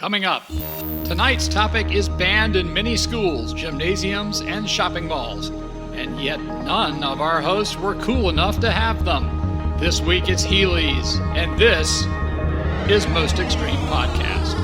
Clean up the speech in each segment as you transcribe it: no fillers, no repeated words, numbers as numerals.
Coming up, tonight's topic is banned in many schools, gymnasiums, and shopping malls. And yet none of our hosts were cool enough to have them. This week it's Heelys, and this is Most Extreme Podcast.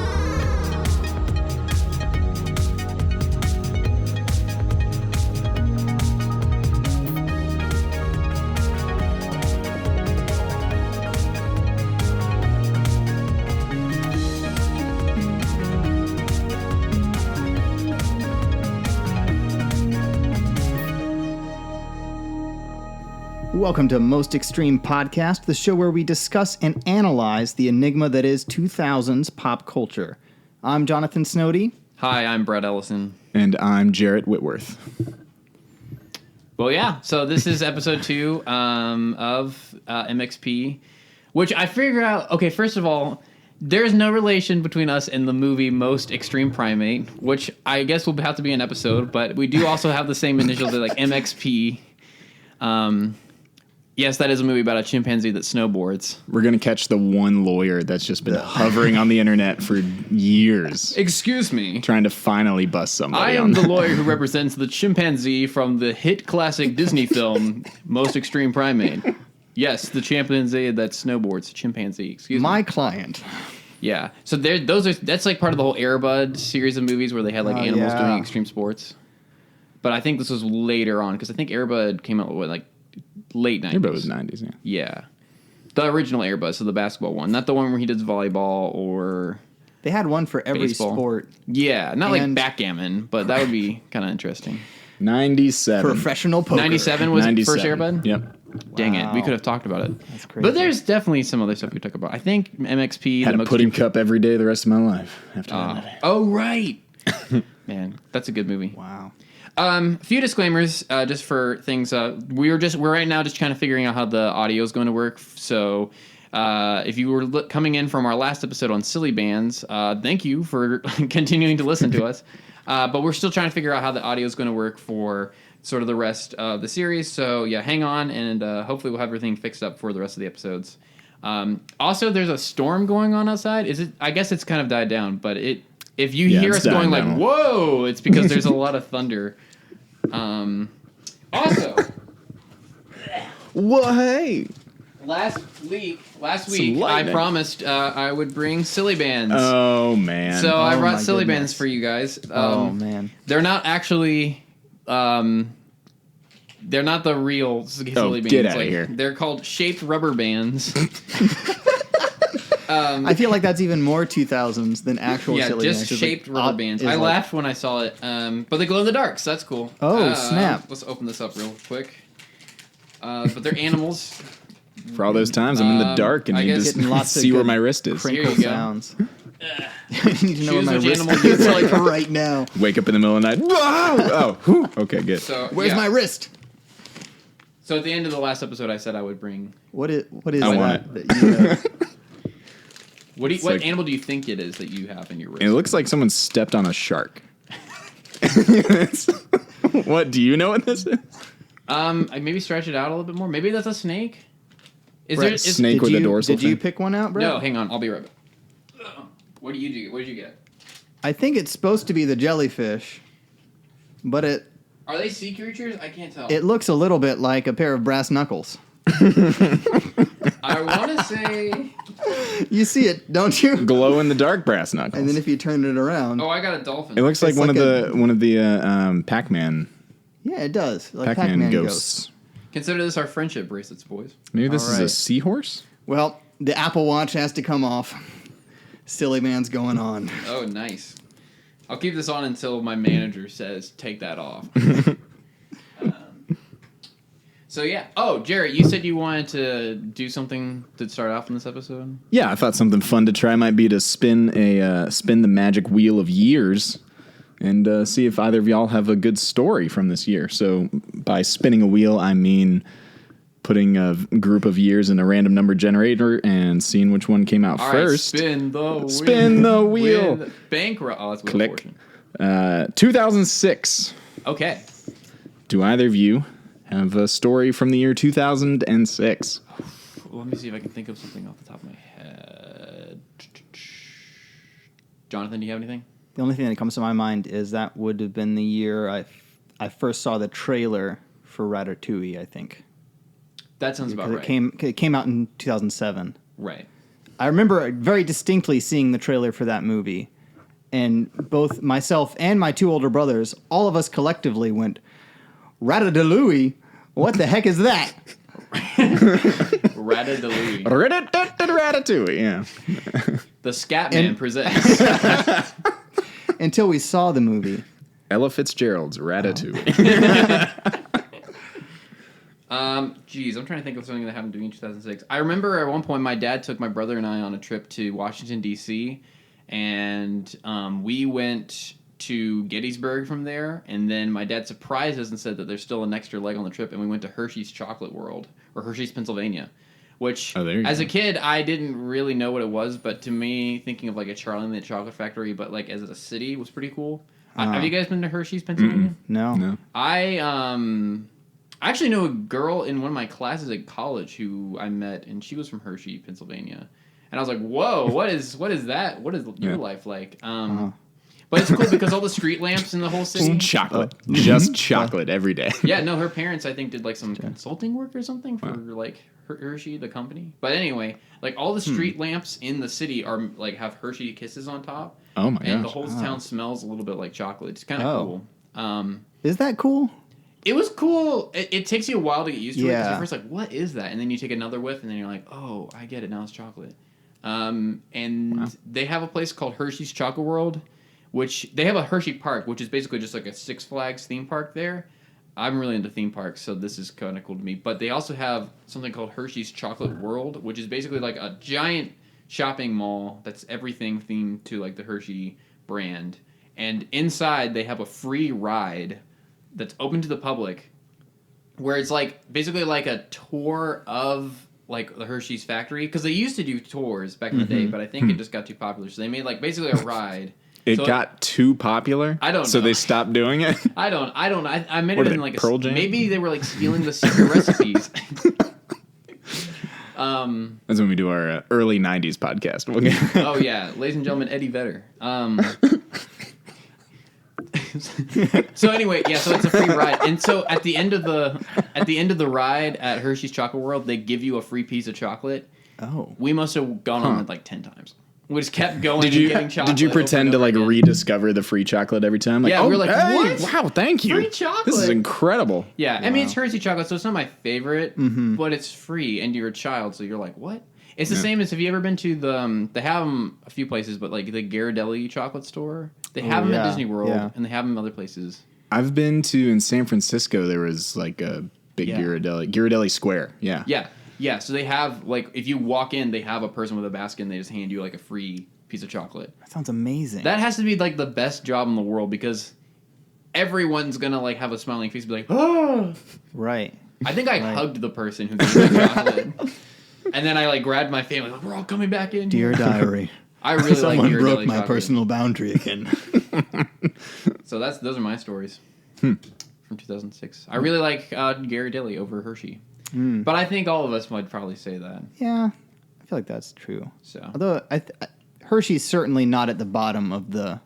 Welcome to Most Extreme Podcast, the show where we discuss and analyze the enigma that is 2000s pop culture. I'm Jonathan Snowdy. Hi, I'm Brett Ellison. And I'm Jarrett Whitworth. Well, yeah, so this is episode 2 of MXP, which I figure out, okay, first of all, there's no relation between us and the movie Most Extreme Primate, which I guess will have to be an episode, but we do also have the same initials, like MXP. Yes, that is a movie about a chimpanzee that snowboards. We're going to catch the one lawyer that's just been hovering on the internet for years. Excuse me. Trying to finally bust somebody. I am the lawyer who represents the chimpanzee from the hit classic Disney film, Most Extreme Primate. Yes, the chimpanzee that snowboards. Chimpanzee, excuse me. My client. Yeah. So that's like part of the whole Air Bud series of movies where they had like animals doing extreme sports. But I think this was later on, because I think Air Bud came out with like late 90s. Air Bud was 90s, yeah. Yeah. The original Air Bud, so the basketball one. Not the one where he does volleyball or They had one for every baseball. sport. Yeah, not like backgammon, but that would be kind of interesting. 97. Professional poker. 97 was 97. first Air Bud? Yep. Dang it, we could have talked about it. That's crazy. But there's definitely some other stuff we talk about. I think MXP... Had a pudding cup every day the rest of my life after that movie. Oh, right. Man, that's a good movie. Wow. A few disclaimers, just for things. We're right now just kind of figuring out how the audio is going to work. So, if you were coming in from our last episode on silly bands, thank you for continuing to listen to us. But we're still trying to figure out how the audio is going to work for sort of the rest of the series. So yeah, hang on, and hopefully we'll have everything fixed up for the rest of the episodes. Also, there's a storm going on outside. I guess it's kind of died down, but if you hear us going like, whoa, it's because there's a lot of thunder. Also, Well, hey. last week, I promised I would bring silly bands. Oh, man. So I brought my silly goodness. bands for you guys. Oh, man. They're not actually... they're not the real silly bands. get outta here. They're called shaped rubber bands. I feel like that's even more 2000s than actual Yeah, silly just bands, 'cause, shaped like, rubber bands. is I like- laughed when I saw it, but they glow in the dark, so that's cool. Oh, snap. Let's open this up real quick. But they're animals. For all those times I'm in the dark and I you guess- just Getting lots of see where good my wrist is. Crinkle Here you go. sounds. I need to know where Choose my which wrist animal is you like right now. Wake up in the middle of the night. Oh, whew. Okay, good. So, Where's yeah. my wrist? So at the end of the last episode, I said I would bring... What is I want that? That you, What like- animal do you think it is that you have in your wrist? It looks like someone stepped on a shark. What, do you know what this is? I maybe stretch it out a little bit more. Maybe that's a snake. Is Brett, there? Is, snake with a dorsal Did you fin? pick one out, bro? No, hang on. I'll be right back. What do you do? What did you get? I think it's supposed to be the jellyfish, but Are they sea creatures? I can't tell. it looks a little bit like a pair of brass knuckles. I want to say. You see it, don't you? Glow in the dark brass knuckles. And then if you turn it around, Oh, I got a dolphin. It looks like It's one like of the Pac-Man yeah, it does. Like Pac-Man Pac-Man ghosts. Consider this our friendship bracelets, boys. Maybe this All is a right. seahorse? Well, the Apple Watch has to come off. Silly man's going on. Oh, nice. I'll keep this on until my manager says take that off. So yeah. Oh, Jarrett, you said you wanted to do something to start off in this episode. Yeah, I thought something fun to try might be to spin the magic wheel of years and see if either of y'all have a good story from this year. So by spinning a wheel, I mean putting a group of years in a random number generator and seeing which one came out All first. right, spin the wheel. Spin the wheel. Win bankrupt. Oh, that's Wheel of Click. Fortune. 2006. Okay. Do either of you have a story from the year 2006? Let me see if I can think of something off the top of my head. Jonathan, do you have anything? The only thing that comes to my mind is that would have been the year I first saw the trailer for Ratatouille, I think. That sounds about right. It came out in 2007. Right. I remember very distinctly seeing the trailer for that movie, and both myself and my two older brothers, all of us collectively went, Ratatouille? What the heck is that? Ratatouille. Ratatouille, yeah. The Scatman presents. Until we saw the movie. Ella Fitzgerald's Ratatouille. Geez, I'm trying to think of something that happened to me in 2006. I remember at one point my dad took my brother and I on a trip to Washington, D.C., and we went to Gettysburg from there, and then my dad surprised us and said that there's still an extra leg on the trip, and we went to Hershey's Chocolate World, or Hershey's, Pennsylvania, which, as a kid, I didn't really know what it was, but to me, thinking of like a Charlie and the Chocolate Factory, but like as a city, was pretty cool. Have you guys been to Hershey's, Pennsylvania? No. I actually know a girl in one of my classes at college who I met, and she was from Hershey, Pennsylvania. And I was like, whoa, what is that? What is your life like? But it's cool because all the street lamps in the whole city. Chocolate. Just chocolate every day. Yeah, no, her parents, I think, did like some consulting work or something for like Hershey, the company. But anyway, like all the street lamps in the city are like have Hershey Kisses on top. Oh my gosh. And the whole town smells a little bit like chocolate. It's kind of cool. Is that cool? It was cool. It takes you a while to get used to it. Because you're first like, what is that? And then you take another whiff, and then you're like, oh, I get it. Now it's chocolate. They have a place called Hershey's Chocolate World, which they have a Hershey Park, which is basically just like a Six Flags theme park there. I'm really into theme parks, so this is kind of cool to me. But they also have something called Hershey's Chocolate World, which is basically like a giant shopping mall that's everything themed to like the Hershey brand. And inside they have a free ride that's open to the public, where it's like basically like a tour of like the Hershey's factory, because they used to do tours back in the day, but I think it just got too popular, so they made like basically a ride. It got too popular? I don't know. So they stopped doing it? I don't. I made What it are in they, like Pearl Jam? Maybe they were like stealing the secret recipes. That's when we do our early 90s podcast. Oh yeah, ladies and gentlemen, Eddie Vedder. So anyway, yeah, so it's a free ride, and so at the end of the ride at Hershey's Chocolate World, they give you a free piece of chocolate. Oh, we must have gone on it like 10 times. We just kept going. Getting chocolate. Did you pretend to like rediscover the free chocolate every time? Like, yeah, we were like, hey, what? Wow, thank you. Free chocolate. This is incredible. Yeah, I mean it's Hershey chocolate, so it's not my favorite, but it's free, and you're a child, so you're like, what? It's the same as, have you ever been to the? They have them a few places, but like the Ghirardelli chocolate store, they have them at Disney World, and they have them other places. I've been to in San Francisco. There was like a big Ghirardelli Square. Yeah. Yeah. So they have like, if you walk in, they have a person with a basket, and they just hand you like a free piece of chocolate. That sounds amazing. That has to be like the best job in the world, because everyone's gonna like have a smiling face and be like, oh. Right. I think I hugged the person who gave me the chocolate. And then I like grabbed my family, like, we're all coming back in. Dear diary. I really like Someone Ghirardelli broke my chocolate. personal boundary again. So those are my stories from 2006. I really like Ghirardelli over Hershey. But I think all of us would probably say that. Yeah, I feel like that's true. So, although Hershey's certainly not at the bottom of the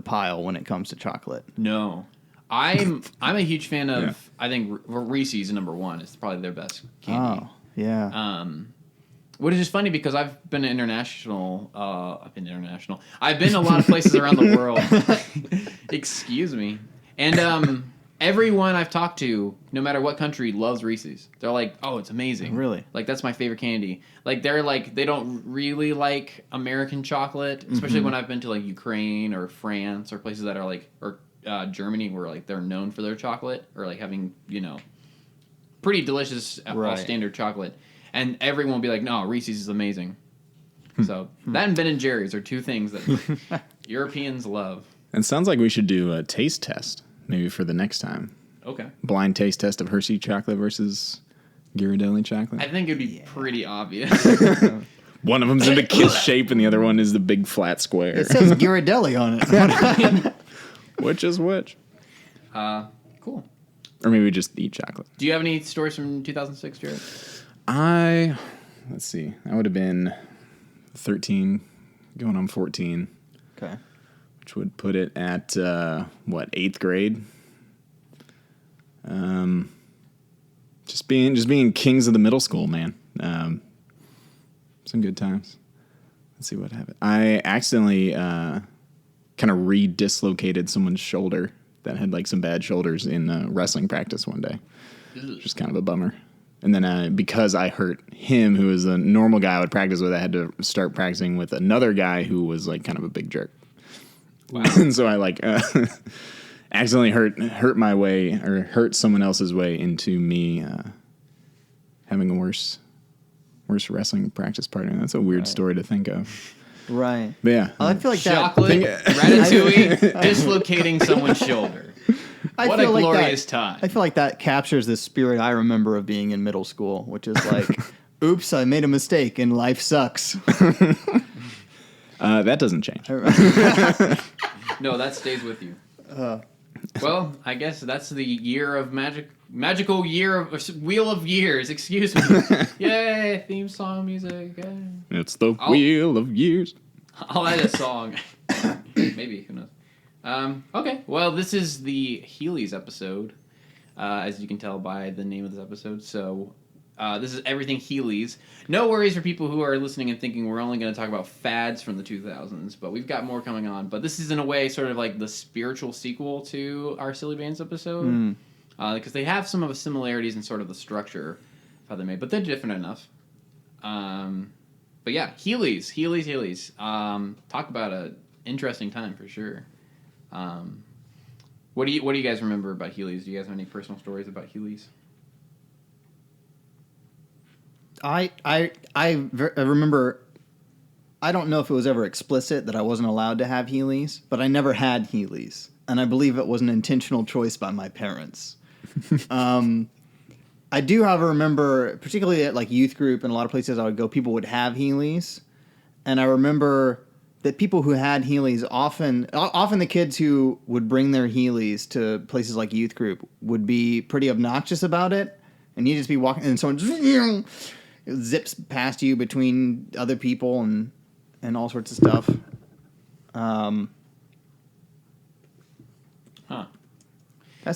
pile when it comes to chocolate. No. I'm a huge fan of, I think Reese's number one. It's probably their best candy. Oh, yeah. Which is just funny because I've been international. I've been a lot of places around the world. Excuse me. And everyone I've talked to, no matter what country, loves Reese's. They're like, oh, it's amazing. Really? Like, that's my favorite candy. Like, they're like, they don't really like American chocolate, especially when I've been to like Ukraine or France or places that are like, or Germany, where like they're known for their chocolate, or like having, pretty delicious all standard chocolate. And everyone will be like, no, Reese's is amazing. So that and Ben & Jerry's are two things that Europeans love. And it sounds like we should do a taste test maybe for the next time. Okay. Blind taste test of Hershey chocolate versus Ghirardelli chocolate. I think it'd be pretty obvious. One of them's in the kiss shape and the other one is the big flat square. It says Ghirardelli on it. Which is which? Cool. Or maybe just eat chocolate. Do you have any stories from 2006, Jared? Let's see. I would have been 13, going on 14. Okay. which would put it at, 8th grade. Just being kings of the middle school, man. Some good times. Let's see what happened. I accidentally kind of re-dislocated someone's shoulder that had like some bad shoulders in wrestling practice one day. Just kind of a bummer. And then because I hurt him, who was a normal guy I would practice with, I had to start practicing with another guy who was like kind of a big jerk. Wow. And so I like accidentally hurt someone else's way into me having a worse wrestling practice partner. That's a weird story to think of. Right. But yeah. I feel like Chocolate, ratatouille, dislocating someone's shoulder. What a glorious time. I feel like that captures the spirit I remember of being in middle school, which is like, oops, I made a mistake and life sucks. That doesn't change. No, that stays with you. Well, I guess that's the year of magical year of Wheel of Years. Excuse me. Yay! Theme song music. Yay. It's the Wheel of Years. I'll add a song. Maybe, who knows? Okay. Well, this is the Heelys episode, as you can tell by the name of this episode. So, this is everything Heelys. No worries for people who are listening and thinking we're only going to talk about fads from the 2000s, but we've got more coming on. But this is, in a way, sort of like the spiritual sequel to our Silly Bands episode. Because they have some of the similarities in sort of the structure of how they're made, but they're different enough. But yeah, Heelys. Talk about an interesting time for sure. What do you guys remember about Heelys? Do you guys have any personal stories about Heelys? I remember, I don't know if it was ever explicit that I wasn't allowed to have Heelys, but I never had Heelys. And I believe it was an intentional choice by my parents. I do, however, remember, particularly at like youth group and a lot of places I would go, people would have Heelys. And I remember that people who had Heelys often the kids who would bring their Heelys to places like youth group would be pretty obnoxious about it. And you'd just be walking and someone just zips past you between other people and all sorts of stuff.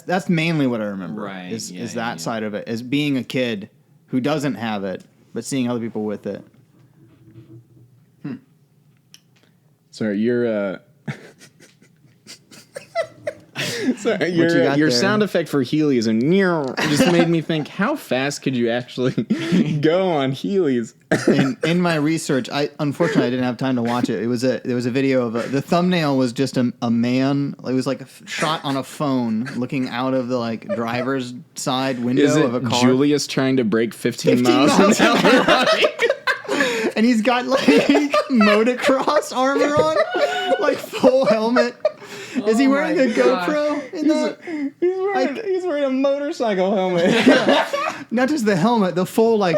That's mainly what I remember. Right. Is that side of it, as being a kid who doesn't have it, but seeing other people with it. Sorry, your sound effect for Heelys and just made me think, how fast could you actually go on Heelys? In my research, unfortunately I didn't have time to watch it. There was a video of the thumbnail was just a man. It was like a shot on a phone looking out of the like driver's side window of a car. Julius trying to break 15 miles an hour? And he's got like motocross armor on, like full helmet. Is he wearing a GoPro in that? He's wearing a motorcycle helmet. Not just the helmet, the full like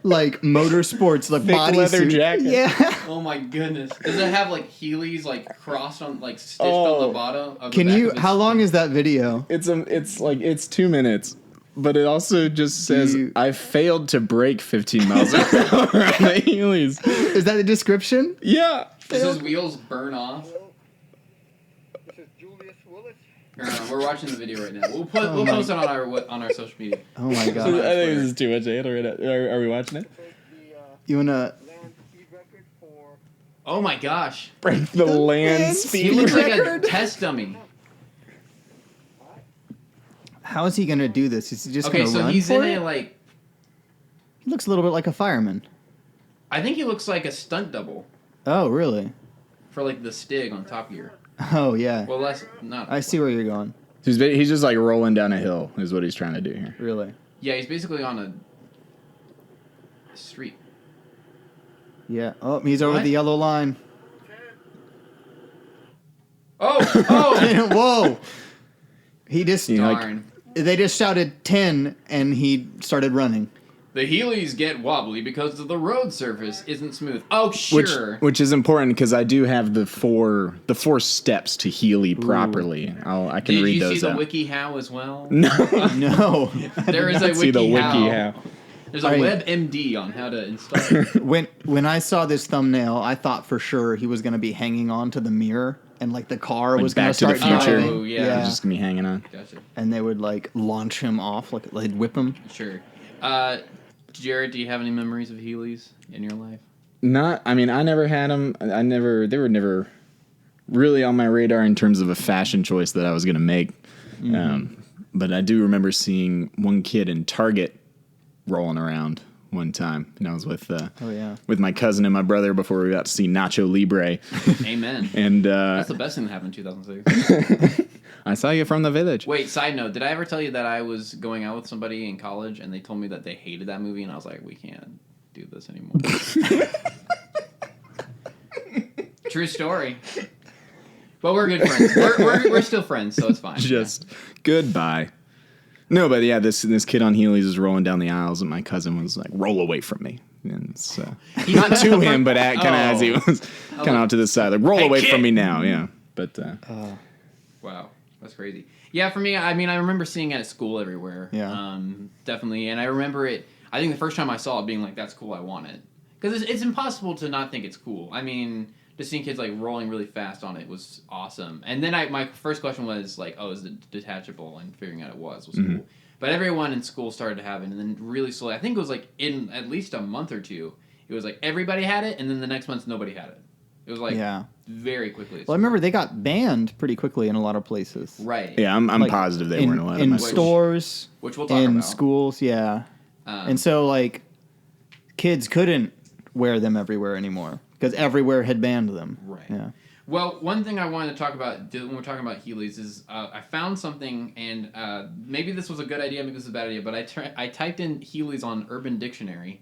motorsports like body leather suit. jacket. Yeah. Oh my goodness! Does it have like Heelys like crossed on like stitched on the bottom? Of Can the back you? of his How long is that video? It's 2 minutes. But it also just says, I failed to break 15 miles an hour on the Heelys. Is that the description? Yeah. Does his wheels burn off? This is Julius Willis. We're watching the video right now. We'll post it on our social media. Oh my god! I think this is too much. Are we watching it? You wanna Land speed record for Oh my gosh! Break the land land He speed. looks like a record? test dummy. How is he gonna do this? Is he just Okay, gonna so run he's for in it? a like. He looks a little bit like a fireman. I think he looks like a stunt double Oh really? for like the Stig on Top Gear. Oh yeah. Well, that's not. I see where you're going. He's just like rolling down a hill is what he's trying to do here. Really? Yeah, he's basically on a street. Yeah. Oh, he's over What? the yellow line. Oh! Whoa! He just Darn. they just shouted 10 and he started running. The Heelys get wobbly because the road surface isn't smooth. Oh, sure. Which is important because I do have the four steps to Heely properly. I can Did read you those see the out. WikiHow as well? No. No. There is a See the WikiHow. There's a I- WebMD on how to install it. When I saw this thumbnail, I thought for sure he was going to be hanging on to the mirror, and like the car Like was going Back to the start Future. driving. Oh, yeah. He's just gonna be hanging on. Gotcha. And they would like launch him off, like they'd whip him. Sure. Jared, do you have any memories of Heelys in your life? I never had them. They were never really on my radar in terms of a fashion choice that I was going to make. But I do remember seeing one kid in Target rolling around one time. And I was with with my cousin and my brother before we got to see Nacho Libre. Amen. And That's the best thing that happened in 2006. I saw you from the village. Wait, side note, did I ever tell you that I was going out with somebody in college and they told me that they hated that movie and I was like, we can't do this anymore. True story. But we're good friends. We're still friends, so it's fine. Just goodbye. No, but yeah, this kid on Heelys is rolling down the aisles, and my cousin was like, "Roll away from me." And it's not to him, but kind of as he was kind of out to the side, like, "Roll away kid." from me now." Yeah, but Wow, that's crazy. Yeah, for me, I mean, I remember seeing it at school everywhere. Yeah. Definitely. And I remember it, I think the first time I saw it being like, that's cool, I want it. Because it's impossible to not think it's cool. I mean, just seeing kids like rolling really fast on it was awesome. And then my first question was like, oh, is it detachable? And figuring out it was cool. But everyone in school started to have it. And then really slowly, I think it was like in at least a month or two, it was like everybody had it. And then the next month, nobody had it. It was like very quickly. Well, I remember they got banned pretty quickly in a lot of places. Right. yeah, I'm Like, positive they in, weren't allowed in my stores, Which we'll talk in about. schools, yeah. And so like kids couldn't wear them everywhere anymore because everywhere had banned them. Right. Yeah. Well, one thing I wanted to talk about when we're talking about Heelys is I found something, and maybe this was a good idea, maybe this is a bad idea, but I typed in Heelys on Urban Dictionary,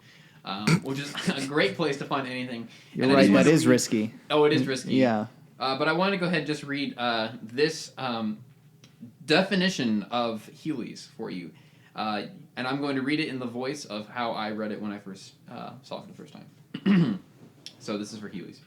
which is a great place to find anything. You're And I right, just wanted that to is read- risky. Oh, it is risky. Yeah. But I want to go ahead and just read this definition of Heelys for you. And I'm going to read it in the voice of how I read it when I first saw it for the first time. So this is for Heelys.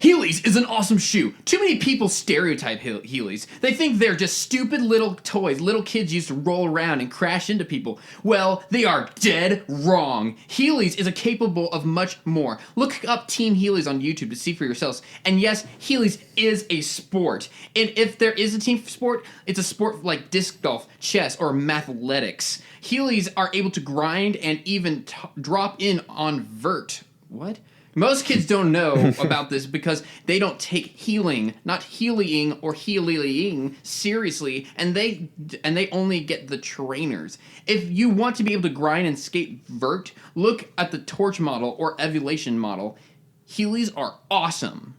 Heelys is an awesome shoe. Too many people stereotype Heelys. They think they're just stupid little toys little kids used to roll around and crash into people. Well, they are dead wrong. Heelys is capable of much more. Look up Team Heelys on YouTube to see for yourselves. And yes, Heelys is a sport. And if there is a team sport, it's a sport like disc golf, chess, or mathletics. Heelys are able to grind and even drop in on vert. What? Most kids don't know about this because they don't take healing, not healing or healing seriously, and they only get the trainers. If you want to be able to grind and skate vert, look at the torch model or evolution model. Heelys are awesome.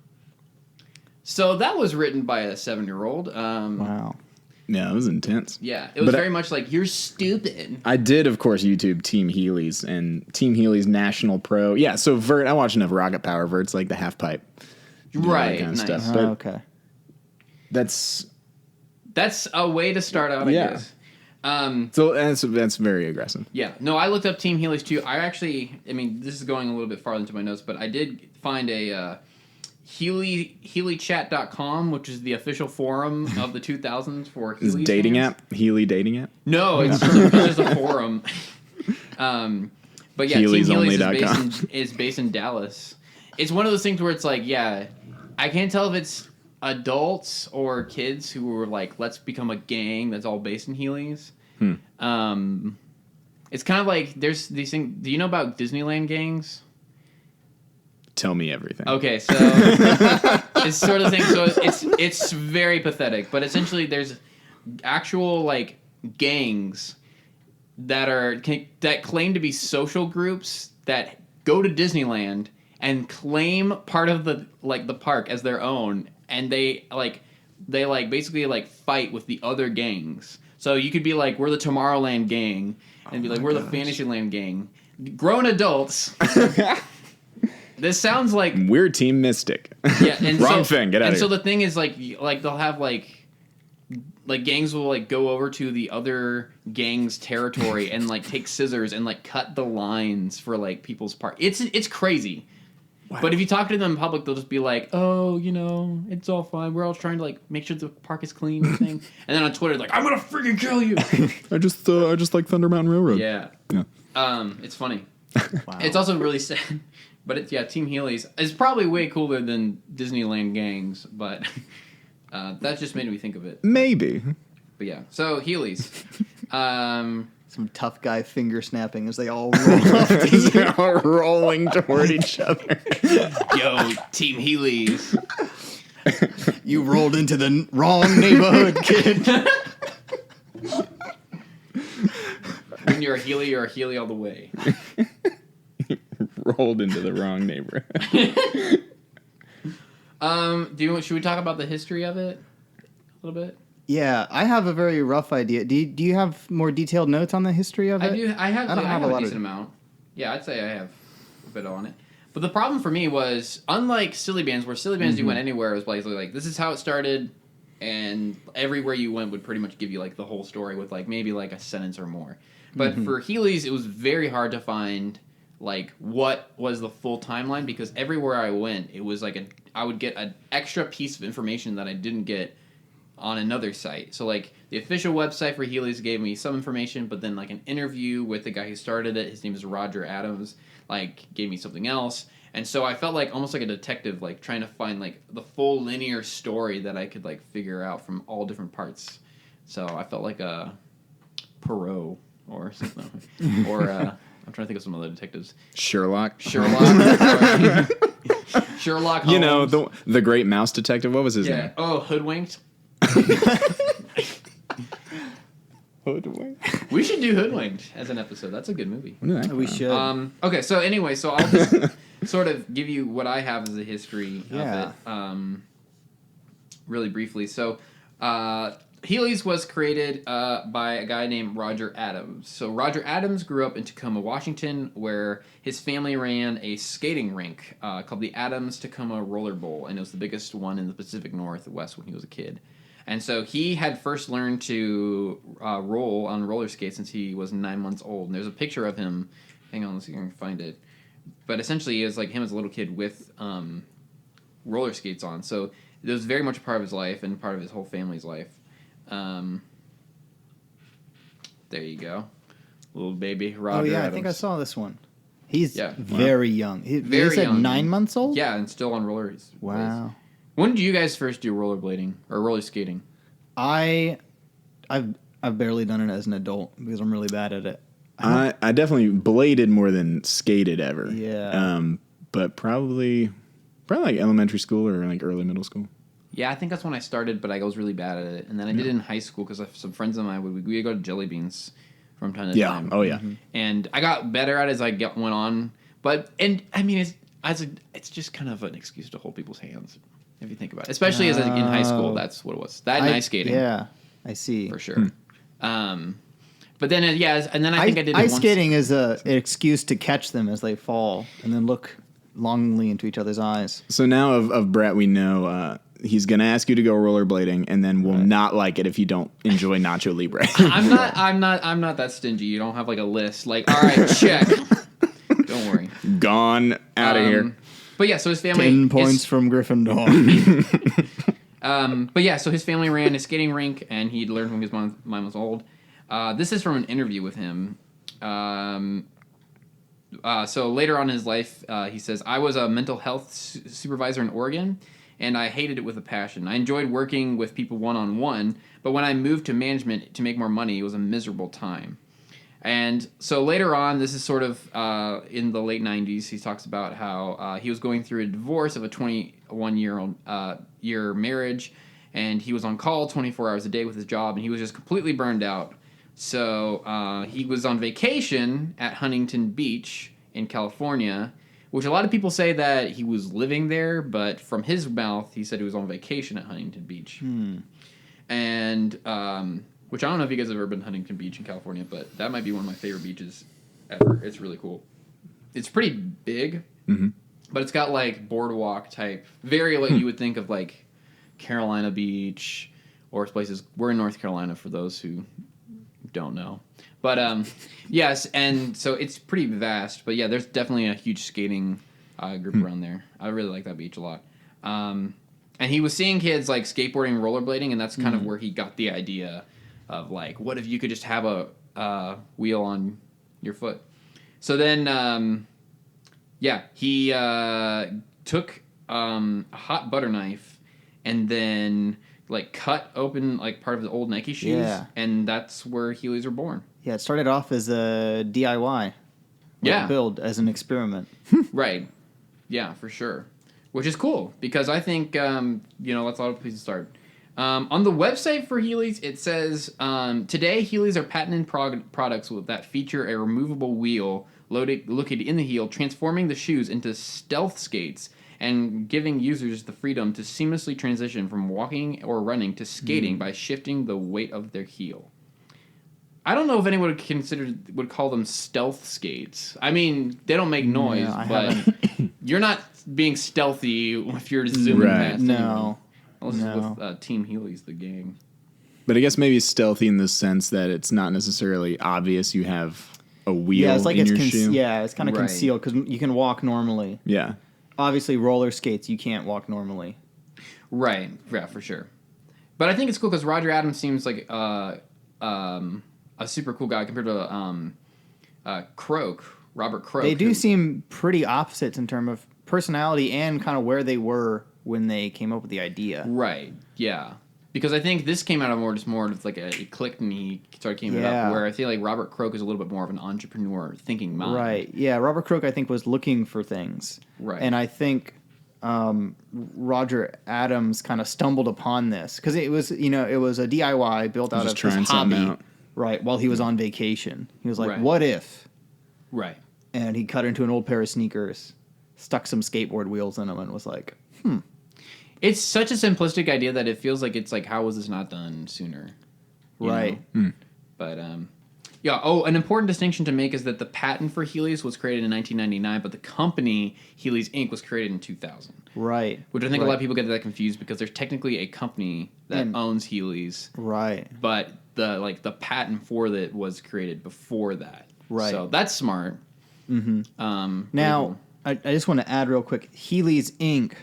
So that was written by a 7-year-old. Wow. Yeah, it was intense. Yeah, it was very much like, you're stupid. I did, of course, YouTube Team Heelys and Team Heelys National Pro. Yeah, so vert. I watch enough Rocket Power verts, like the half pipe, Right, kind of nice. stuff. But Okay. that's That's a way to start out, I Yeah. guess. so that's very aggressive. Yeah, no, I looked up Team Heelys too. I mean, this is going a little bit farther into my notes, but I did find a Heelychat.com, which is the official forum of the 2000s for Is Heelys it dating fans. app? Heely dating app? No, it's just a forum. But yeah, Team Heelys HeelysOnly.com. is based in Dallas. It's one of those things where it's like, yeah, I can't tell if it's adults or kids who were like, let's become a gang that's all based in Heelys. It's kind of like there's these things. Do you know about Disneyland gangs? Tell me everything. Okay, so it's sort of thing. So it's very pathetic, but essentially there's actual like gangs that claim to be social groups that go to Disneyland and claim part of the park as their own, and they basically fight with the other gangs. So you could be like, we're the Tomorrowland gang, and be like, we're the Fantasyland gang. Grown adults. This sounds like We're Team Mystic. yeah, and Wrong thing. Get out of And so here. the thing is like they'll have like gangs will go over to the other gang's territory and take scissors and cut the lines for people's part. It's crazy. But if you talk to them in public, they'll just be like, "Oh, it's all fine. We're all trying to like make sure the park is clean and everything." And then on Twitter, like, "I'm gonna freaking kill you." I just like Thunder Mountain Railroad. Yeah. It's funny. Wow. It's also really sad. But Team Heelys is probably way cooler than Disneyland gangs. But that just made me think of it. Maybe. But yeah, so Heelys. Some tough guy finger snapping as they all roll up to you. They're all rolling toward each other. Yo, Team Heelys. You rolled into the wrong neighborhood, kid. When you're a Heely all the way. Rolled into the wrong neighborhood. Should we talk about the history of it a little bit? Yeah, I have a very rough idea. Do you have more detailed notes on the history of it? I do. I have a a lot decent amount. Yeah, I'd say I have a bit on it. But the problem for me was, unlike Silly Bands, where Silly Bands you went anywhere, it was basically like, this is how it started, and everywhere you went would pretty much give you like the whole story with like maybe like a sentence or more. But for Heelys, it was very hard to find like what was the full timeline, because everywhere I went, it was like I would get an extra piece of information that I didn't get on another site. So like the official website for Heelys gave me some information, but then like an interview with the guy who started it, his name is Roger Adams, like gave me something else. And so I felt like almost like a detective, like trying to find like the full linear story that I could like figure out from all different parts. So I felt like a Poirot or something. Or I'm trying to think of some other detectives. Sherlock. Sherlock Holmes. You know, the great mouse detective. What was his name? Oh, Hoodwinked. Hoodwinked. We should do Hoodwinked as an episode. That's a good movie. We should. Okay, so anyway, so I'll just sort of give you what I have as a history of it, really briefly. So, Heelys was created by a guy named Roger Adams. So Roger Adams grew up in Tacoma, Washington, where his family ran a skating rink called the Adams Tacoma Roller Bowl, and it was the biggest one in the Pacific Northwest when he was a kid. And so he had first learned to roll on roller skates since he was 9 months old. And there's a picture of him. Hang on, let's see if I can find it. But essentially, it was like him as a little kid with roller skates on. So it was very much a part of his life and part of his whole family's life. There you go. Little baby Roger Adams. I think I saw this one. He's Yeah. very young. Very said young. 9 months old? Yeah, and still on rollers. Wow. When did you guys first do rollerblading or roller skating? I've barely done it as an adult because I'm really bad at it. I definitely bladed more than skated ever. Yeah. But probably like elementary school or like early middle school. Yeah, I think that's when I started, but I was really bad at it. And then I did it in high school because some friends of mine we would go to Jelly Beans from time to time. Oh yeah. And I got better at it as I went on. But I mean, it's just kind of an excuse to hold people's hands if you think about it. Especially as in high school, that's what it was. That and ice skating. Yeah, I see. For sure. But then and then I think I did it ice once. skating is an excuse to catch them as they fall and then look longingly into each other's eyes. So now of Brett, we know he's gonna ask you to go rollerblading, and then will not like it if you don't enjoy Nacho Libre. I'm not that stingy. You don't have like a list. Like, all right, check. Don't worry. Gone out of here. But yeah, so his family 10 points from Gryffindor. But yeah, so his family ran a skating rink, and he'd learned when his mom was old. This is from an interview with him. So later on in his life, he says, "I was a mental health supervisor in Oregon, and I hated it with a passion. I enjoyed working with people one-on-one, but when I moved to management to make more money, it was a miserable time." And so later on, this is sort of in the late 90s, he talks about how he was going through a divorce of a 21-year marriage, and he was on call 24 hours a day with his job, and he was just completely burned out. So he was on vacation at Huntington Beach in California, which a lot of people say that he was living there, but from his mouth, he said he was on vacation at Huntington Beach. And which I don't know if you guys have ever been to Huntington Beach in California, but that might be one of my favorite beaches ever. It's really cool. It's pretty big, but it's got like boardwalk type, very like you would think of like Carolina Beach or places. We're in North Carolina for those who don't know. But yes, and so it's pretty vast. But yeah, there's definitely a huge skating group around there. I really like that beach a lot. And he was seeing kids like skateboarding and rollerblading, and that's kind of where he got the idea of like, what if you could just have a wheel on your foot? So then, he took a hot butter knife and then like cut open like part of the old Nike shoes, and that's where Heelys were born. Yeah, it started off as a DIY. Build as an experiment. Right. Yeah, for sure. Which is cool because I think that's a lot of places to start. On the website for Heelys, it says today Heelys are patented products that feature a removable wheel located in the heel, transforming the shoes into stealth skates and giving users the freedom to seamlessly transition from walking or running to skating by shifting the weight of their heel. I don't know if anyone would call them stealth skates. I mean, they don't make noise, but you're not being stealthy if you're zooming past. No. Unless with Team Heelys, the gang. But I guess maybe stealthy in the sense that it's not necessarily obvious you have a wheel in your shoe. Yeah, it's kind of concealed because you can walk normally. Yeah. Obviously, roller skates, you can't walk normally. Right. Yeah, for sure. But I think it's cool because Roger Adams seems like a super cool guy compared to Robert Croak. They do seem pretty opposites in terms of personality and kind of where they were when they came up with the idea. Right, yeah. Because I think this came out of more of like it clicked and he started keeping it up, where I feel like Robert Croak is a little bit more of an entrepreneur thinking mind. Right, yeah. Robert Croak, I think, was looking for things. Right. And I think Roger Adams kind of stumbled upon this because it was a DIY built out of his hobby. Out. Right, while he was on vacation. He was like, Right. what if? Right. And he cut into an old pair of sneakers, stuck some skateboard wheels in them, and was like, It's such a simplistic idea that it feels like it's like, how was this not done sooner? You right. know? But, an important distinction to make is that the patent for Heelys was created in 1999, but the company, Heelys Inc., was created in 2000. Right. Which I think a lot of people get that confused because there's technically a company that owns Heelys. Right. But the patent for it was created before that. Right. So that's smart. Mm-hmm. Now, I just want to add real quick, Heelys Inc.,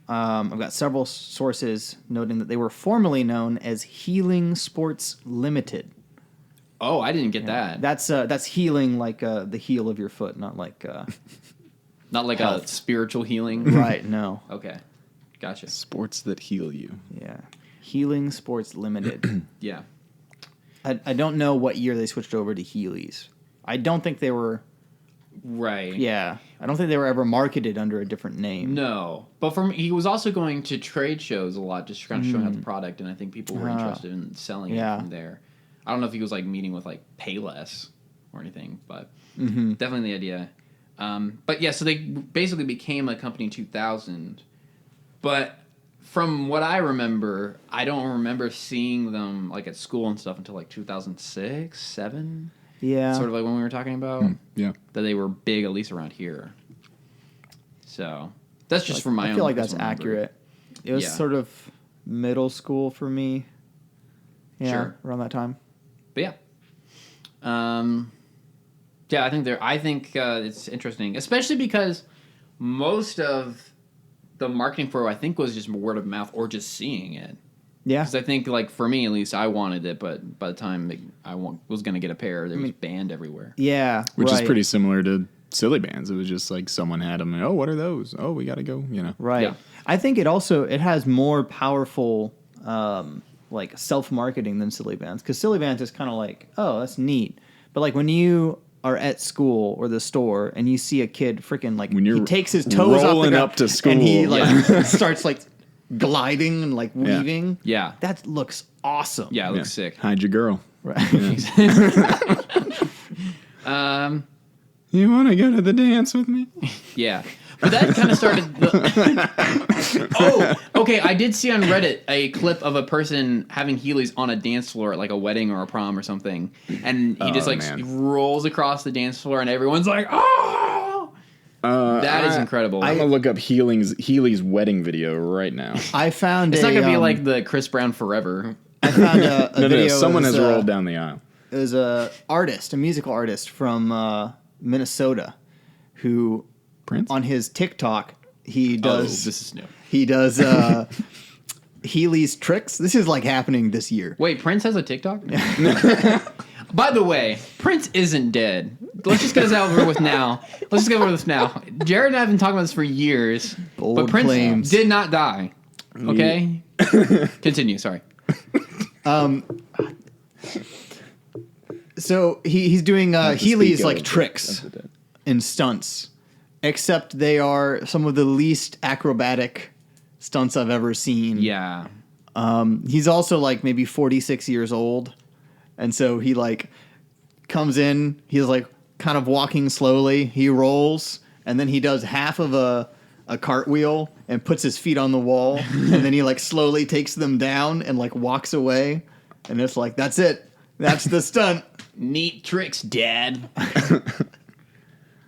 I've got several sources noting that they were formerly known as Healing Sports Limited. Oh, I didn't get that. That's healing like the heel of your foot, not like not like health. a spiritual healing. Right. No. Okay, gotcha. Sports that heal you. Yeah, Healing Sports Limited. Yeah, I don't know what year they switched over to Heelys. I don't think they were. right. Yeah, I don't think they were ever marketed under a different name. No, but he was also going to trade shows a lot, just kind of showing off the product, and I think people were interested in selling it from there. I don't know if he was like meeting with like Payless or anything, but definitely the idea. But yeah, so they basically became a company in 2000. But from what I remember, I don't remember seeing them like at school and stuff until like 2006, 7. Yeah. Sort of like when we were talking about Yeah. that they were big, at least around here. So that's just from my own. I feel like that's personal memory. accurate. It was sort of middle school for me. Yeah, Sure. around that time. But yeah, I think it's interesting, especially because most of the marketing for it, I think, was just word of mouth or just seeing it. Yeah. Because I think, like, for me at least, I wanted it, but by the time I was going to get a pair, there was banned everywhere. Yeah. Which is pretty similar to Silly Bands. It was just like someone had them. And, oh, what are those? Oh, we got to go. You know. Right. Yeah. I think it has more powerful like self-marketing than Silly Bands, because Silly Bands is kind of like, oh, that's neat, but like when you are at school or the store and you see a kid freaking like When you're he takes his toes rolling up to school and he like starts like gliding and like weaving, Yeah. that looks awesome. Yeah, it looks sick. Hide your girl. Right. You want to go to the dance with me? Yeah. But that kind of started okay. I did see on Reddit a clip of a person having Heelys on a dance floor at like a wedding or a prom or something. And he just like rolls across the dance floor and everyone's like, oh! That is incredible. I'm going to look up Heelys wedding video right now. I found it's not going to be like the Chris Brown Forever. I found a video. Someone has rolled down the aisle. It was a musical artist from Minnesota, who Prince? on his TikTok, he does. this is new. He does Heelys tricks. This is like happening this year. Wait, Prince has a TikTok? By the way, Prince isn't dead. Let's just get this over with now. Jared and I have been talking about this for years. Bold but Prince claims. did not die. Okay? Continue, sorry. So he's doing to Heelys speak like of tricks the dead. and stunts, except they are some of the least acrobatic stunts I've ever seen. Yeah. He's also like maybe 46 years old, and so he like comes in. He's like kind of walking slowly. He rolls, and then he does half of a cartwheel and puts his feet on the wall, and then he like slowly takes them down and like walks away, and it's like that's it. That's the stunt. Neat tricks, Dad.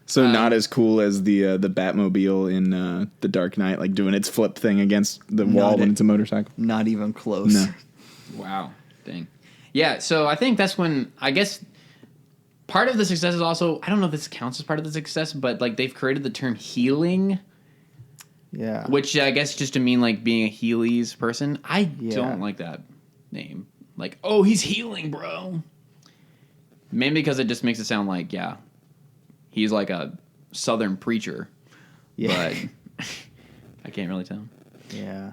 So not as cool as the Batmobile in The Dark Knight, like doing its flip thing against the wall when it's a motorcycle. Not even close. No. Wow. Dang. Yeah, so I think that's when, I guess, part of the success is also, I don't know if this counts as part of the success, but like they've created the term healing, Yeah. which I guess just to mean like being a Heelys person. I Yeah. don't like that name. Like, oh, he's healing, bro. Mainly because it just makes it sound like, yeah, he's like a southern preacher. Yeah. But I can't really tell. Yeah.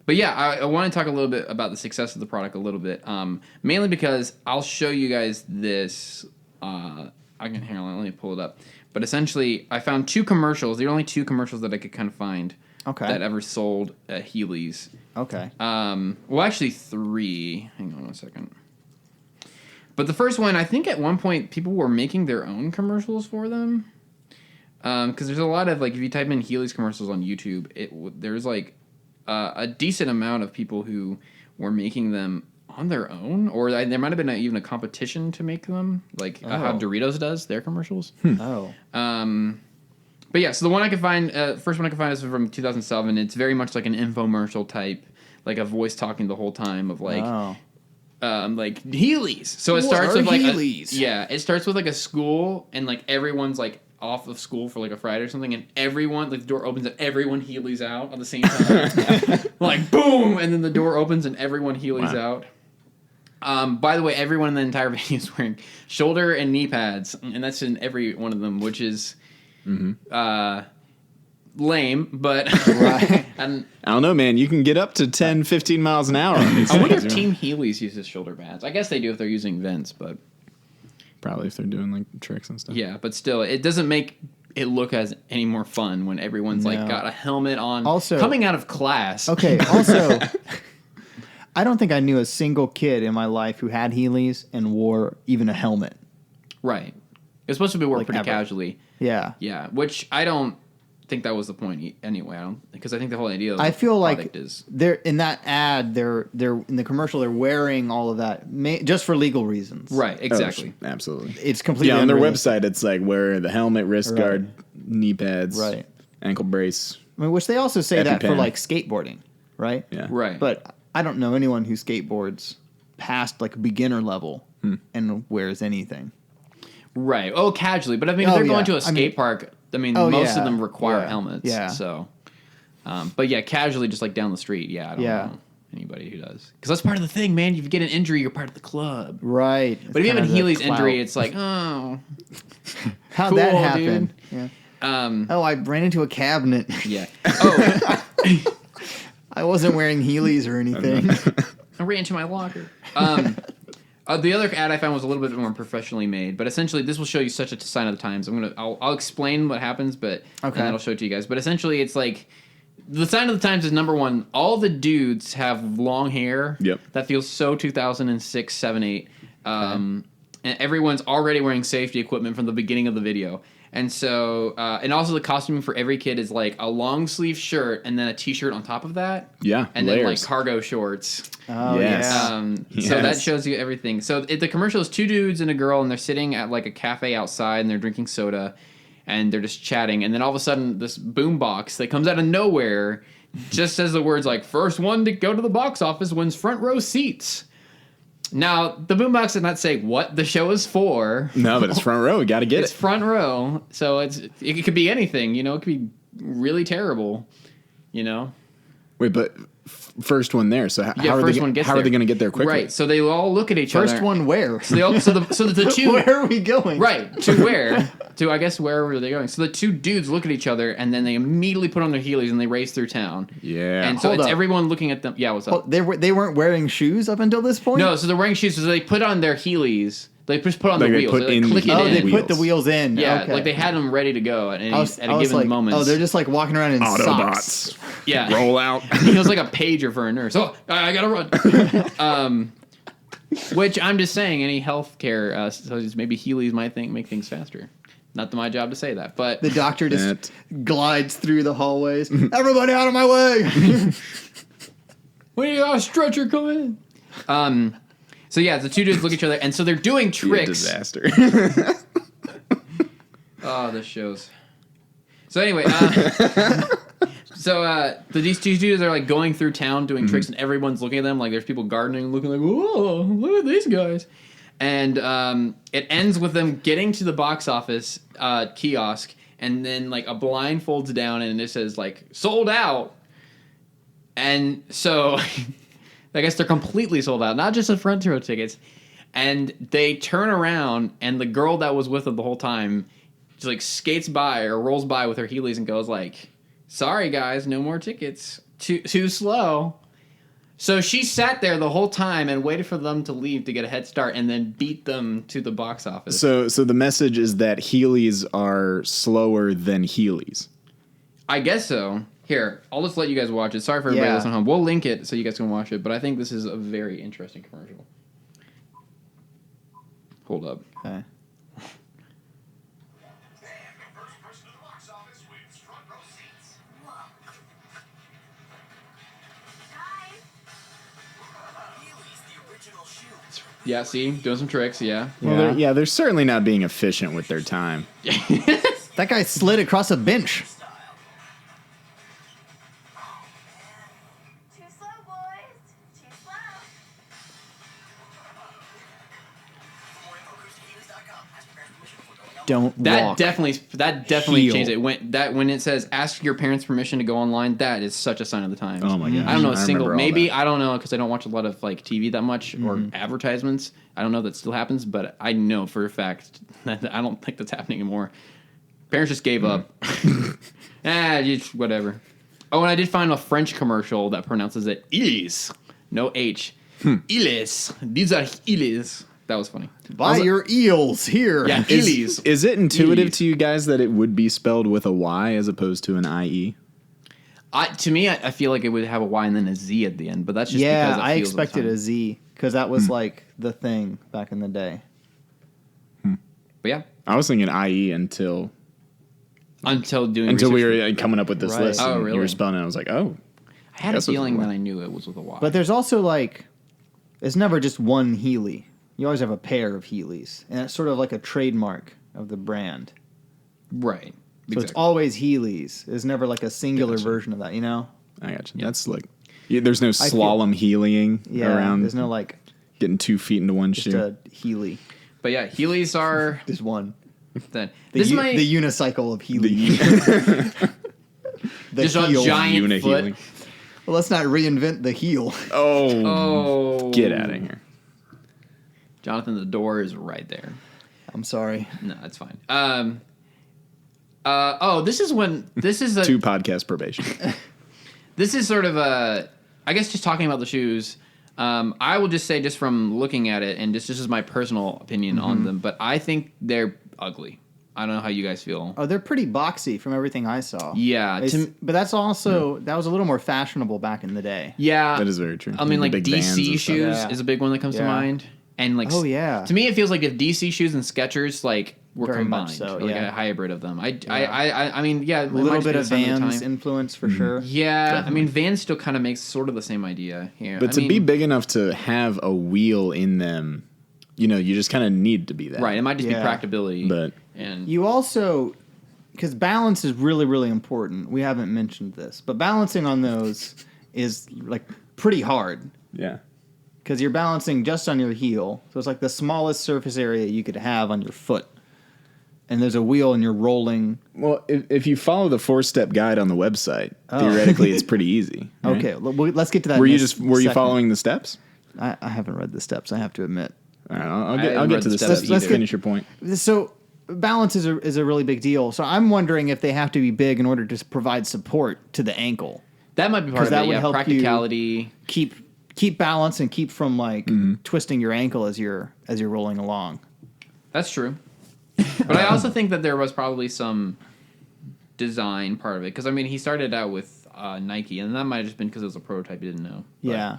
But yeah, I want to talk a little bit about the success of the product a little bit. Mainly because I'll show you guys this. Hang on, let me pull it up. But essentially, I found two commercials. There are only two commercials that I could kind of find that ever sold at Heelys. Okay. Well, actually, three. Hang on a second. But the first one, I think at one point people were making their own commercials for them. Because there's a lot of, like, if you type in Heelys commercials on YouTube, there's, like, a decent amount of people who were making them on their own. Or there might have been even a competition to make them, like how Doritos does their commercials. Oh. But yeah, so the one I could find, first one I could find is from 2007. It's very much like an infomercial type, like a voice talking the whole time of like Heelys. So it starts with like it starts with like a school and like everyone's like off of school for like a Friday or something, and everyone like the door opens and everyone Heelys out at the same time, like boom, and then the door opens and everyone Heelys out. By the way, everyone in the entire video is wearing shoulder and knee pads, and that's in every one of them, which is. Lame, but and I don't know, man. You can get up to 10, 15 miles an hour on these I wonder things, if you know? Team Heelys uses shoulder pads. I guess they do if they're using vents, but Probably if they're doing like tricks and stuff. yeah, but still, it doesn't make it look as any more fun when everyone's like got a helmet on, Also- coming out of class. Okay. Also, I don't think I knew a single kid in my life who had Heelys and wore even a helmet. Right. It's supposed to be worn Like pretty ever. casually. Yeah. Yeah, which I don't think that was the point anyway. Because I think the whole idea of I the feel like product is they're in that ad. They're in the commercial. They're wearing all of that just for legal reasons. right, exactly. Oh, absolutely. It's completely Yeah, on their unrealistic. website, it's like wear the helmet, wrist Right. guard, knee pads, Right. ankle brace. I mean, which they also say that for EpiPen. like skateboarding, right? Yeah. Right. But I don't know anyone who skateboards past like beginner level and wears anything. Right. Oh, casually. But I mean, if Oh, they're going yeah. to a I skate mean- park, I mean, Oh, most yeah. of them require Yeah. helmets. Yeah. So, but yeah, casually, just like down the street. Yeah, I don't Yeah. know anybody who does. Because that's part of the thing, man. If you get an injury, you're part of the club. Right. But if you have a Heelys clout. injury, it's like, oh. How'd that cool, happen? dude. Yeah. Oh, I ran into a cabinet. Yeah. Oh, I wasn't wearing Heelys or anything. I ran into my locker. The other ad I found was a little bit more professionally made, but essentially this will show you such a sign of the times. I'll explain what happens, but and then I'll show it to you guys. But essentially, it's like the sign of the times is number one. All the dudes have long hair. Yep. That feels so 2006, 7, 8. And everyone's already wearing safety equipment from the beginning of the video. And so, and also the costuming for every kid is like a long sleeve shirt and then a t-shirt on top of that. Yeah, And then like layers. cargo shorts. Oh, Yes. yeah. So that Yes. shows you everything. So the commercial is two dudes and a girl, and they're sitting at like a cafe outside, and they're drinking soda, and they're just chatting. And then all of a sudden, this boom box that comes out of nowhere just says the words like, "First one to go to the box office wins front row seats." Now, the boombox did not say what the show is for. No, but it's front row. We got to get It's it. front row, so it could be anything. You know, it could be really terrible. You know. Wait, but first one there. So how are first they? one gets How are there. they going to get there quickly? Right. So they all look at each other. First one where? So they all. So the two. Where are we going? Right. To where? To, I guess, wherever they're going. So the two dudes look at each other, and then they immediately put on their Heelys and they race through town. Yeah. And so Hold it's up. everyone looking at them. Yeah, what's up? Oh, they weren't wearing shoes up until this point? No, so they're wearing shoes. So they put on their Heelys. They just put on Like the they wheels. put They in the click it Oh, in. they wheels. put the wheels in. Yeah, Okay. like they had them ready to go at, I was at a given like, moment. oh, they're just like walking around in socks. Autobots. Yeah. Roll out. He was like a pager for a nurse. Oh, I gotta run. Which I'm just saying, any healthcare, so maybe Heelys might make things faster. Not my job to say that, but The doctor just glides through the hallways. Everybody out of my way! we got a stretcher coming. So yeah, the two dudes look at each other, and so they're doing Be a tricks. disaster. Oh, this shows. So anyway, these two dudes are like going through town doing tricks, and everyone's looking at them like there's people gardening, looking like, whoa, look at these guys. And it ends with them getting to the box office kiosk, and then like a blind folds down, and it says like sold out. And so, I guess they're completely sold out, not just the front row tickets. And they turn around, and the girl that was with them the whole time just like skates by or rolls by with her Heelys and goes like, "Sorry guys, no more tickets. Too slow." So she sat there the whole time and waited for them to leave to get a head start, and then beat them to the box office. So the message is that Heelys are slower than Heelys. I guess so. Here, I'll just let you guys watch it. Sorry for everybody Yeah. listening at home. We'll link it so you guys can watch it, but I think this is a very interesting commercial. Hold up. Okay. First person to the box office wins front row seats. Heelys, the original shoes. Yeah, see? Doing some tricks, yeah. Well, they're certainly not being efficient with their time. That guy slid across a bench. Too slow, boys. Too slow. For more info, cruise to Heelys.com. Ask your parents' permission before going on. Don't That walk. definitely Heel. changed it. When it says ask your parents permission to go online, that is such a sign of the times. Oh my gosh. I don't know a I single. remember all Maybe that. I don't know because I don't watch a lot of like TV that much or advertisements. I don't know if that still happens, but I know for a fact that I don't think that's happening anymore. Parents just gave up. Whatever. Oh, and I did find a French commercial that pronounces it Heelys, no H. Heelys. These are Heelys. That was funny. Buy your eels here. Yeah, Heelys. Is it intuitive Heelys. to you guys that it would be spelled with a Y as opposed to an IE? To me, I feel like it would have a Y and then a Z at the end, but that's just Yeah, because it I feels at the expected time. a Z because that was like the thing back in the day. But yeah, I was thinking IE until until doing we research. were like, coming up with this Right. list. Oh, and You really? were spelling it. I was like, oh. I had a Guess it was feeling a Y. that I knew it was with a Y. But there's also like, it's never just one Heely. You always have a pair of Heelys, and it's sort of like a trademark of the brand. right. So it's always Heelys. There's never like a singular version of that, you know? I got you. That's like, there's no feel- slalom heeling Yeah. around There's no like getting 2 feet into one just shoe. a Heely. But yeah, Heelys are There's one. then. The, This u- might the unicycle of Heely. The just a heel. giant Uni foot. heeling. Well, let's not reinvent the heel. Oh, Oh, get out of here. Jonathan, the door is right there. I'm sorry. No, that's fine. This is a 2 podcast probation. This is sort of a, I guess, just talking about the shoes. I will just say, just from looking at it, and this is my personal opinion on them, but I think they're ugly. I don't know how you guys feel. Oh, they're pretty boxy from everything I saw. Yeah, But that's also, that was a little more fashionable back in the day. Yeah, That is very true. I mean, The like big Vans DC and stuff. shoes Yeah. is a big one that comes to Yeah. mind, and like, Oh, yeah. to me, it feels like if DC shoes and Skechers like were Very combined, much so, like yeah. a hybrid of them. I mean, yeah, A it might little just bit be of the sign the Vans time. influence for sure. Yeah, I mean, Vans still kind of makes sort of the same idea here. But I to mean, be big enough to have a wheel in them, you just kind of need to be that. right? It might just Yeah. be practicability, But and You also, because balance is really, really important. We haven't mentioned this, but balancing on those is like pretty hard. yeah. because you're balancing just on your heel. So it's like the smallest surface area you could have on your foot. And there's a wheel and you're rolling. Well, if you follow the 4-step guide on the website, theoretically it's pretty easy. Right? Okay, let's get to that. Were you second. following the steps? I haven't read the steps, I have to admit. All right, I I'll haven't get read to the the steps steps. either. Finish your point. So balance is a really big deal. So I'm wondering if they have to be big in order to provide support to the ankle. That might be part of that it. would Yeah, help you practicality. Keep balance and keep from like twisting your ankle as you're rolling along. That's true. But I also think that there was probably some design part of it. Because, I mean, he started out with Nike, and that might have just been because it was a prototype he didn't know. But, Yeah.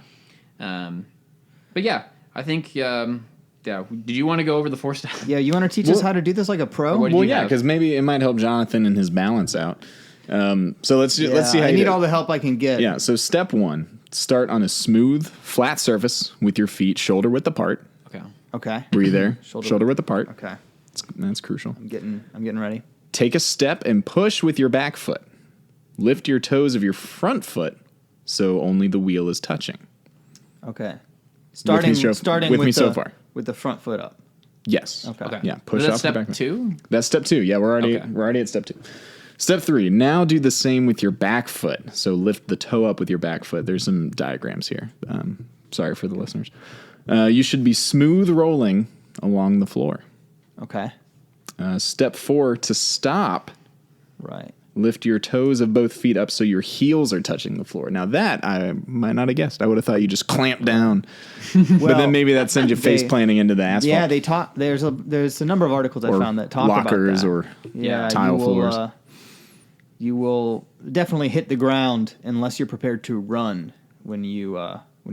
But, yeah, I think, yeah. Did you want to go over the 4 steps? Yeah, you want to teach us how to do this like a pro? What do Well, you yeah, have? because maybe it might help Jonathan and his balance out. So let's see how I you need do. all the help I can get. Yeah, so step 1, start on a smooth, flat surface with your feet shoulder width apart. Okay. Okay. Were you there? Shoulder- shoulder width apart. Okay. That's crucial. I'm getting ready. Take a step and push with your back foot. Lift your toes of your front foot so only the wheel is touching. Okay. Starting with me the, so far. With the front foot up. Yes. Okay. Yeah, push Was that off step the back foot. 2? That's step 2. Yeah, we're already at step 2. Step 3. Now do the same with your back foot. So lift the toe up with your back foot. There's some diagrams here. Sorry for the listeners. You should be smooth rolling along the floor. Okay. Step 4, to stop, Right. lift your toes of both feet up so your heels are touching the floor. Now that I might not have guessed. I would have thought you just clamped down. But Well, then maybe that sends you face they- planting into the asphalt. Yeah, they talk. There's a number of articles I Or found that talk lockers about that. or yeah, tile you will, floors. You will definitely hit the ground unless you're prepared to run when you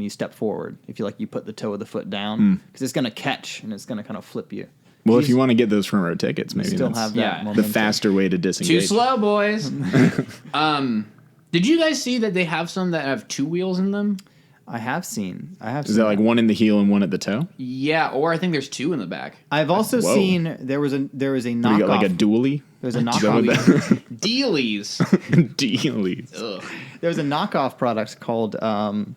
step forward. If you put the toe of the foot down, because it's going to catch and it's going to kind of flip you. Well, if you want to get those front row tickets, maybe Still that's have that yeah, the the momentum. faster way to Too disengage. slow, boys. Did you guys see that they have some that have 2 wheels in them? I have seen. Is that like one in the heel and one at the toe? Yeah, or I think there's 2 in the back. I've also Whoa. seen there was a You knockoff. got like a dually? There's a Is that knockoff. what that- Dealies. Dealies. Ugh. There was a knockoff product called I think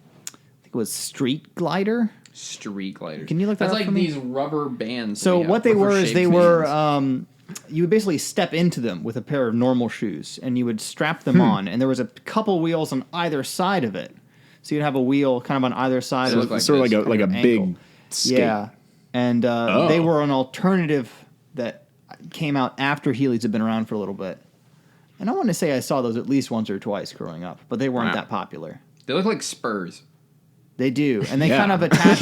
it was Street Glider. Street gliders. Can you look that That's up like for me? these rubber bands. So that we have, what they were is rubber-shaped they were bands. you would basically step into them with a pair of normal shoes and you would strap them on, and there was a couple wheels on either side of it. So you'd have a wheel kind of on either side It of looked like Sort of this. like a your big ankle. skate. Yeah. And they were an alternative that came out after Heelys had been around for a little bit. And I want to say I saw those at least once or twice growing up, but they weren't Wow. that popular. They look like spurs. They do, and they Yeah. kind of attach.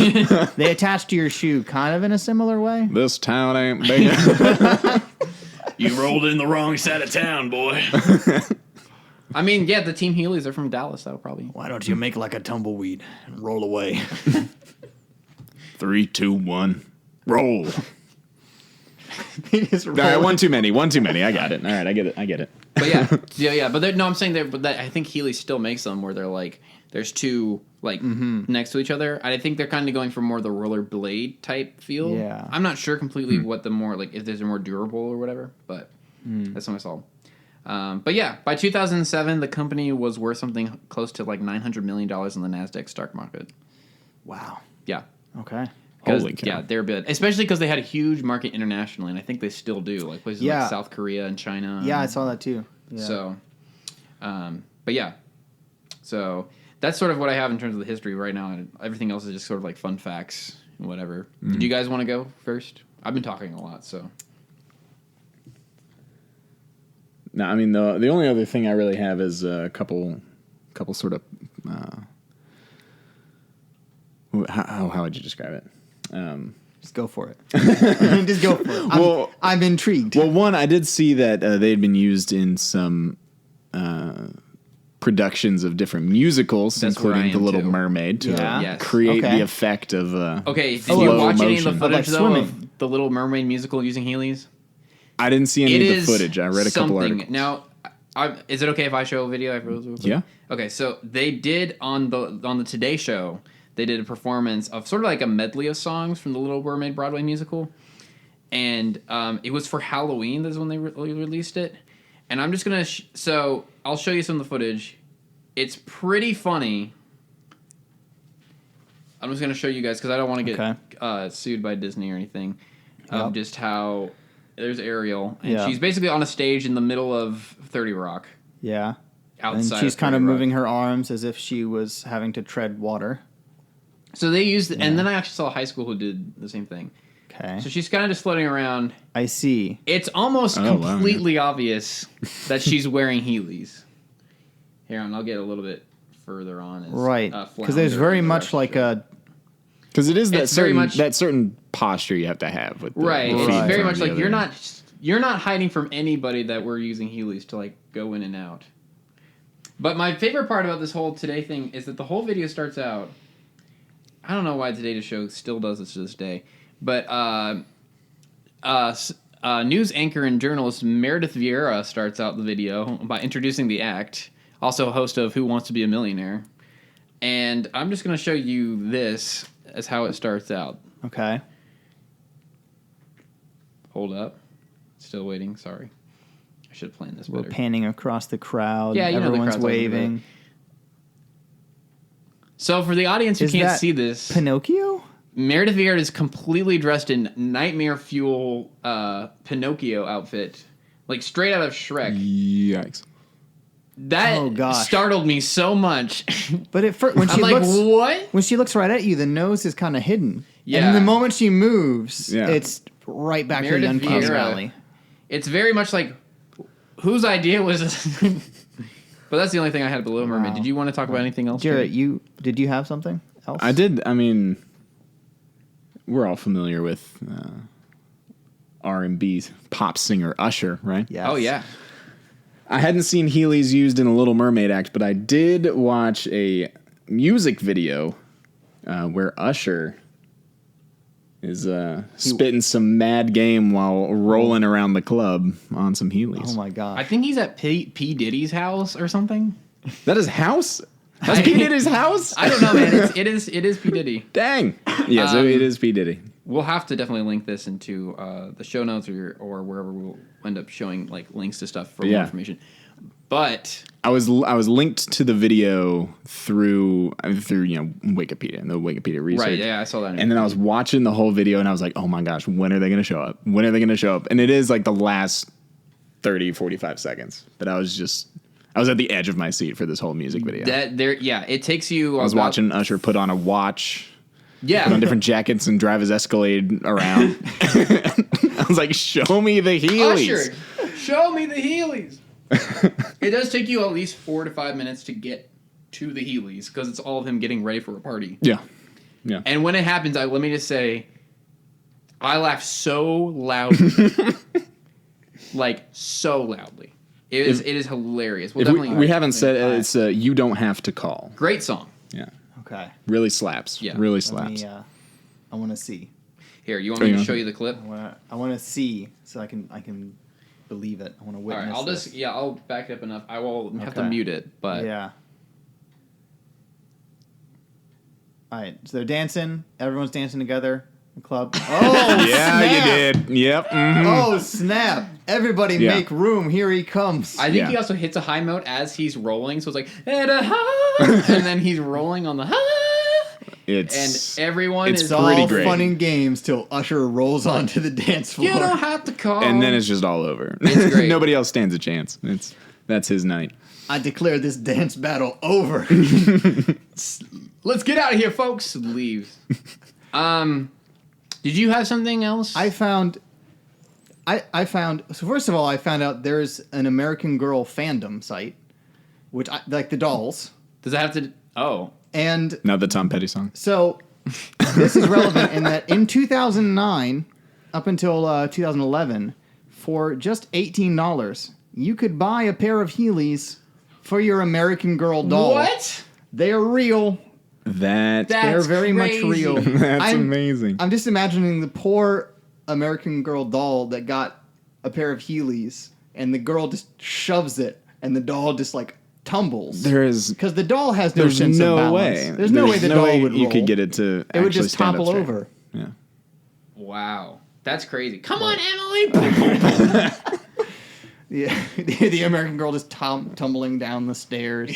They attach to your shoe, kind of in a similar way. This town ain't big. You rolled in the wrong side of town, boy. I mean, yeah, the Team Heelys are from Dallas. That'll probably. Why don't you make like a tumbleweed and roll away? 3, 2, 1, roll. Just All right, roll. one too many. I got it. All right, I get it. But yeah. But no, I'm saying but I think Heelys still makes them where they're like there's 2 like next to each other. I think they're kind of going for more the roller blade type feel. Yeah. I'm not sure completely what the more like if there's a more durable or whatever, but that's what I saw. But yeah, by 2007, the company was worth something close to like $900 million in the NASDAQ stock market. Wow. Yeah. Okay. 'Cause, Holy cow. yeah, they're big. Especially because they had a huge market internationally, and I think they still do. Like places Yeah. like South Korea and China. Yeah, I saw that too. Yeah. So, but yeah. So that's sort of what I have in terms of the history right now. And everything else is just sort of like fun facts and whatever. Did you guys want to go first? I've been talking a lot, so. No, I mean the only other thing I really have is a couple sort of how would you describe it? Just go for it. Just go for it. I'm intrigued. Well, one, I did see that they had been used in some productions of different musicals, That's where I including The am, Little too. Mermaid, to Yeah? Yes. create Okay. the effect of Okay, did slow you watch any of the motion. footage, Like though, swimming. of the Little Mermaid musical using Heelys? I didn't see any It of is the footage. I read a couple something. articles. Now, is it okay if I show a video? Yeah. Okay, so they did on the Today Show. They did a performance of sort of like a medley of songs from the Little Mermaid Broadway musical, and it was for Halloween. That's when they released it. And I'm just gonna so I'll show you some of the footage. It's pretty funny. I'm just going to show you guys because I don't want to get Okay. sued by Disney or anything. Yep. Just how there's Ariel, and Yeah. she's basically on a stage in the middle of 30 Rock. Yeah. Outside And she's of kind of 30 Rock. moving her arms as if she was having to tread water. So they used, and then I actually saw a high school who did the same thing. Okay. So she's kind of just floating around. I see. It's almost Oh, wow, completely obvious that she's wearing Heelys. Here, and I'll get a little bit further on. As, Right. Because there's Flounder very and the much rest like show. a... Because it is that It's very certain much- that certain posture you have to have with the Right. feet It's Right. very from much the like other you're not hiding from anybody that we're using Heelys to like go in and out. But my favorite part about this whole Today thing is that the whole video starts out. I don't know why Today Show still does this to this day, but news anchor and journalist Meredith Vieira starts out the video by introducing the act, also a host of Who Wants to Be a Millionaire. And I'm just going to show you this as how it starts out. Okay. Hold up. Still waiting, sorry. I should have planned this We're better. panning across the crowd. Yeah, you know the Everyone's crowd's already waving. So for the audience who Is can't that see this, Pinocchio? Meredith Vieira is completely dressed in Nightmare Fuel Pinocchio outfit. Like straight out of Shrek. Yikes. That Oh, gosh. startled me so much. But when I'm she like, looks... what? When she looks right at you, the nose is kind of hidden. Yeah. And the moment she moves, Yeah. it's right back Meredith to the Uncanny Vieira. Valley. It's very much like, whose idea was this? But that's the only thing I had about Little Mermaid. Wow. Did you want to talk about anything else? Jarrett, Jimmy? did you have something else? I did. I mean, we're all familiar with R&B pop singer Usher, right? Yes. Oh, yeah. I hadn't seen Heelys used in a Little Mermaid act, but I did watch a music video where Usher is spitting some mad game while rolling around the club on some Heelys. Oh my gosh. I think he's at P. Diddy's house or something. That is house? That's P. Diddy's house? I don't know, man. It is P. Diddy. Dang. Yeah, so it is P. Diddy. We'll have to definitely link this into the show notes or wherever we'll end up showing like links to stuff for more Yeah. information. But I was linked to the video through Wikipedia and the Wikipedia research. right, yeah, I saw that. And then I was watching the whole video and I was like, oh my gosh, when are they going to show up? When are they going to show up? And it is like the last 30, 45 seconds. But I was at the edge of my seat for this whole music video. it takes you. I was watching Usher put on a watch, Yeah, put on different jackets and drive his Escalade around. I was like, show me the Heelys. Usher, show me the Heelys. It does take you at least 4 to 5 minutes to get to the Heelys because it's all of him getting ready for a party. Yeah. Yeah. And when it happens, let me just say, I laughed so loudly, like so loudly. It is hilarious. We'll If definitely we haven't said link it's You Don't Have to Call. great song. Yeah. Okay. Really slaps. Yeah. Really Let slaps. me, I want to see. Here, you want me Oh, to yeah. show you the clip? I want to see so I can believe it. I want to All witness right, this. I'll back it up enough. I will have to Okay. mute it, but Yeah. All right. So they're dancing. Everyone's dancing together. The club. Oh, Yeah, snap. you did. Yep. Mhm. Oh, snap. Everybody Yeah. make room. Here he comes. I think Yeah. he also hits a high note as he's rolling, so it's like and a ha, and then he's rolling on the ha, and It's everyone it's is It's all pretty great. fun and games till Usher rolls onto the dance floor. you don't have to call. and then it's just all over. It's great. Nobody else stands a chance. That's his night. I declare this dance battle over. let's get out of here, folks. Leaves. Did you have something else? I found. So first of all, I found out there's an American Girl fandom site, which like the dolls, Does it have to? Oh, and Not the Tom Petty song. so this is relevant in that in 2009 up until 2011, for just $18, you could buy a pair of Heelys for your American Girl doll. what? They are real. That They're That's very much crazy. real. that's amazing. I'm just imagining the poor American Girl doll that got a pair of Heelys, and the girl just shoves it, and the doll just like tumbles. There is Because the doll has no there's sense no of balance. way. There's no way the doll would roll. you could get it to It would actually just stand up topple straight. over. Yeah. Wow, that's crazy. Come on, Emily. Yeah, the American Girl just tumbling down the stairs.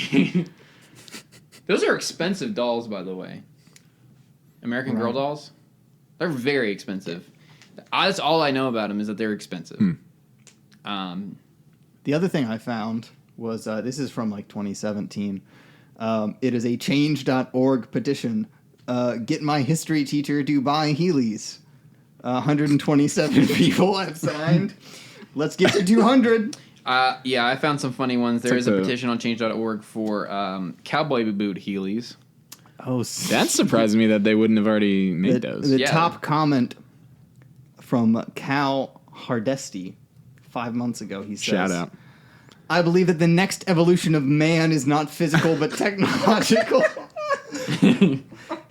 Those are expensive dolls, by the way. American Girl dolls. They're very expensive. That's all I know about them is that they're expensive. The other thing I found was this is from like 2017. It is a change.org petition. Get my history teacher to buy Heelys. 127 people have signed. Let's get to 200. Yeah, I found some funny ones. There like is a petition on change.org for cowboy boot Heelys. Oh, That surprised me that they wouldn't have already made those. The Yeah. top comment from Cal Hardesty 5 months ago, he says, Shout out. I believe that the next evolution of man is not physical but technological.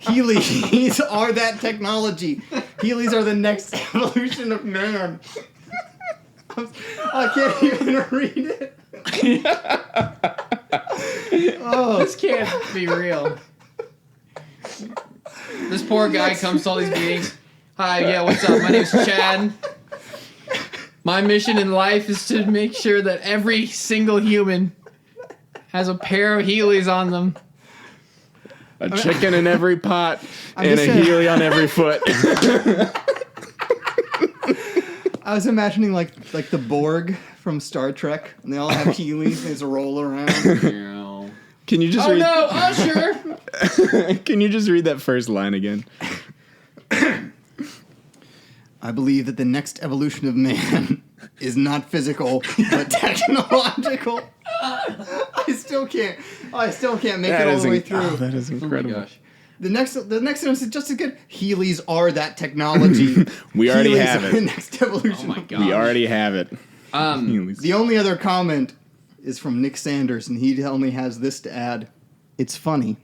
Heelys are that technology. Heelys are the next evolution of man. I can't even read it. This can't be real. This poor guy comes to all these meetings. Hi, yeah, what's up? My name's Chad. My mission in life is to make sure that every single human has a pair of Heelys on them. A chicken in every pot and a just saying- Heely on every foot. I was imagining like the Borg from Star Trek, and they all have Heelys, and they just roll around. Can you just Oh read? no, Usher! Can you just read that first line again? I believe that the next evolution of man is not physical but technological. I still can't make it all the way through. Oh, that is Oh my incredible. gosh. The next sentence is just as good. Heelys are that technology. We already Heelys have are it. The next evolution. Oh my of- god. We already have it. Heelys. The only other comment is from Nick Sanders, and he only has this to add: "It's funny."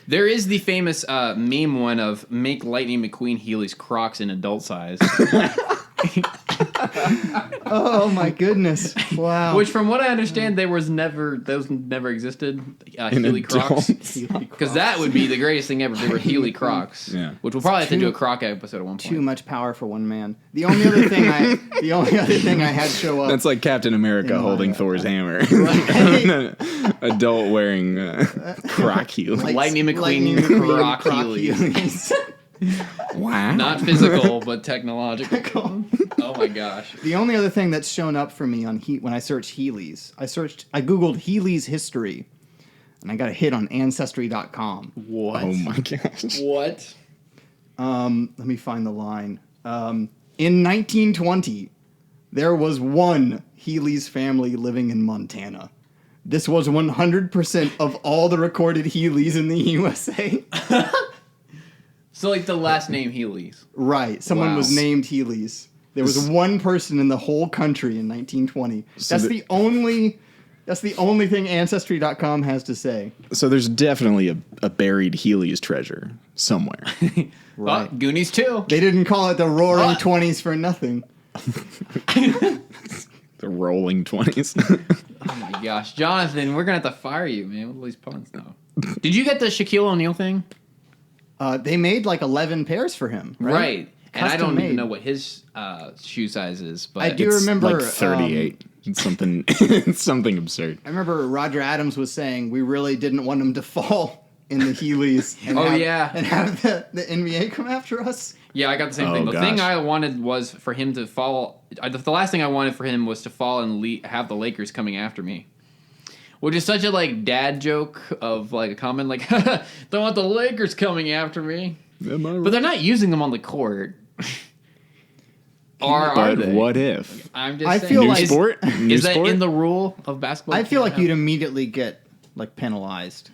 There is the famous meme one of make Lightning McQueen Heelys Crocs in adult size. Oh my goodness! Wow. Which, from what I understand, those never existed. Heely Crocs, because that would be the greatest thing ever. If they were Heely Crocs. Yeah. Which we'll probably have to Too- do a Croc episode at one point. Too much power for one man. The only other thing I had show up. That's like Captain America In my, holding Thor's hammer. Adult wearing croc heel. Lightning McQueen Croc Heelys. Wow. Not physical, but technological. Oh my gosh. The only other thing that's shown up for me on when I search Heelys, I googled Heelys history, and I got a hit on Ancestry.com. What? Oh my gosh. What? Let me find the line. In 1920, there was one Heelys family living in Montana. This was 100% of all the recorded Heelys in the USA. So like the last name Heelys. Right. Someone Wow. was named Heelys. There was one person in the whole country in 1920. So That's the only thing Ancestry.com has to say. So there's definitely a buried Heelys treasure somewhere. Right. Oh, Goonies 2. They didn't call it the Roaring What? 20s for nothing. The rolling 20s. Oh my gosh. Jonathan, we're going to have to fire you, man, with all these puns now. Did you get the Shaquille O'Neal thing? They made like 11 pairs for him. Right. And I Custom don't even made. know what his shoe size is, but I do remember like 38. It's something it's something absurd. I remember Roger Adams was saying we really didn't want him to fall in the Heelys. And Oh, have, yeah. And have the NBA come after us. yeah, I got the same Oh, thing. The gosh. thing I wanted was for him to fall. The last thing I wanted for him was to fall and have the Lakers coming after me. Which is such a like dad joke of like a comment like, don't want the Lakers coming after me. Am I But they're not using them on the court. Or are But they? what if? I'm just I saying. feel New like- sport? New Is that sport? in the rule of basketball? I feel like Can't you'd immediately get like penalized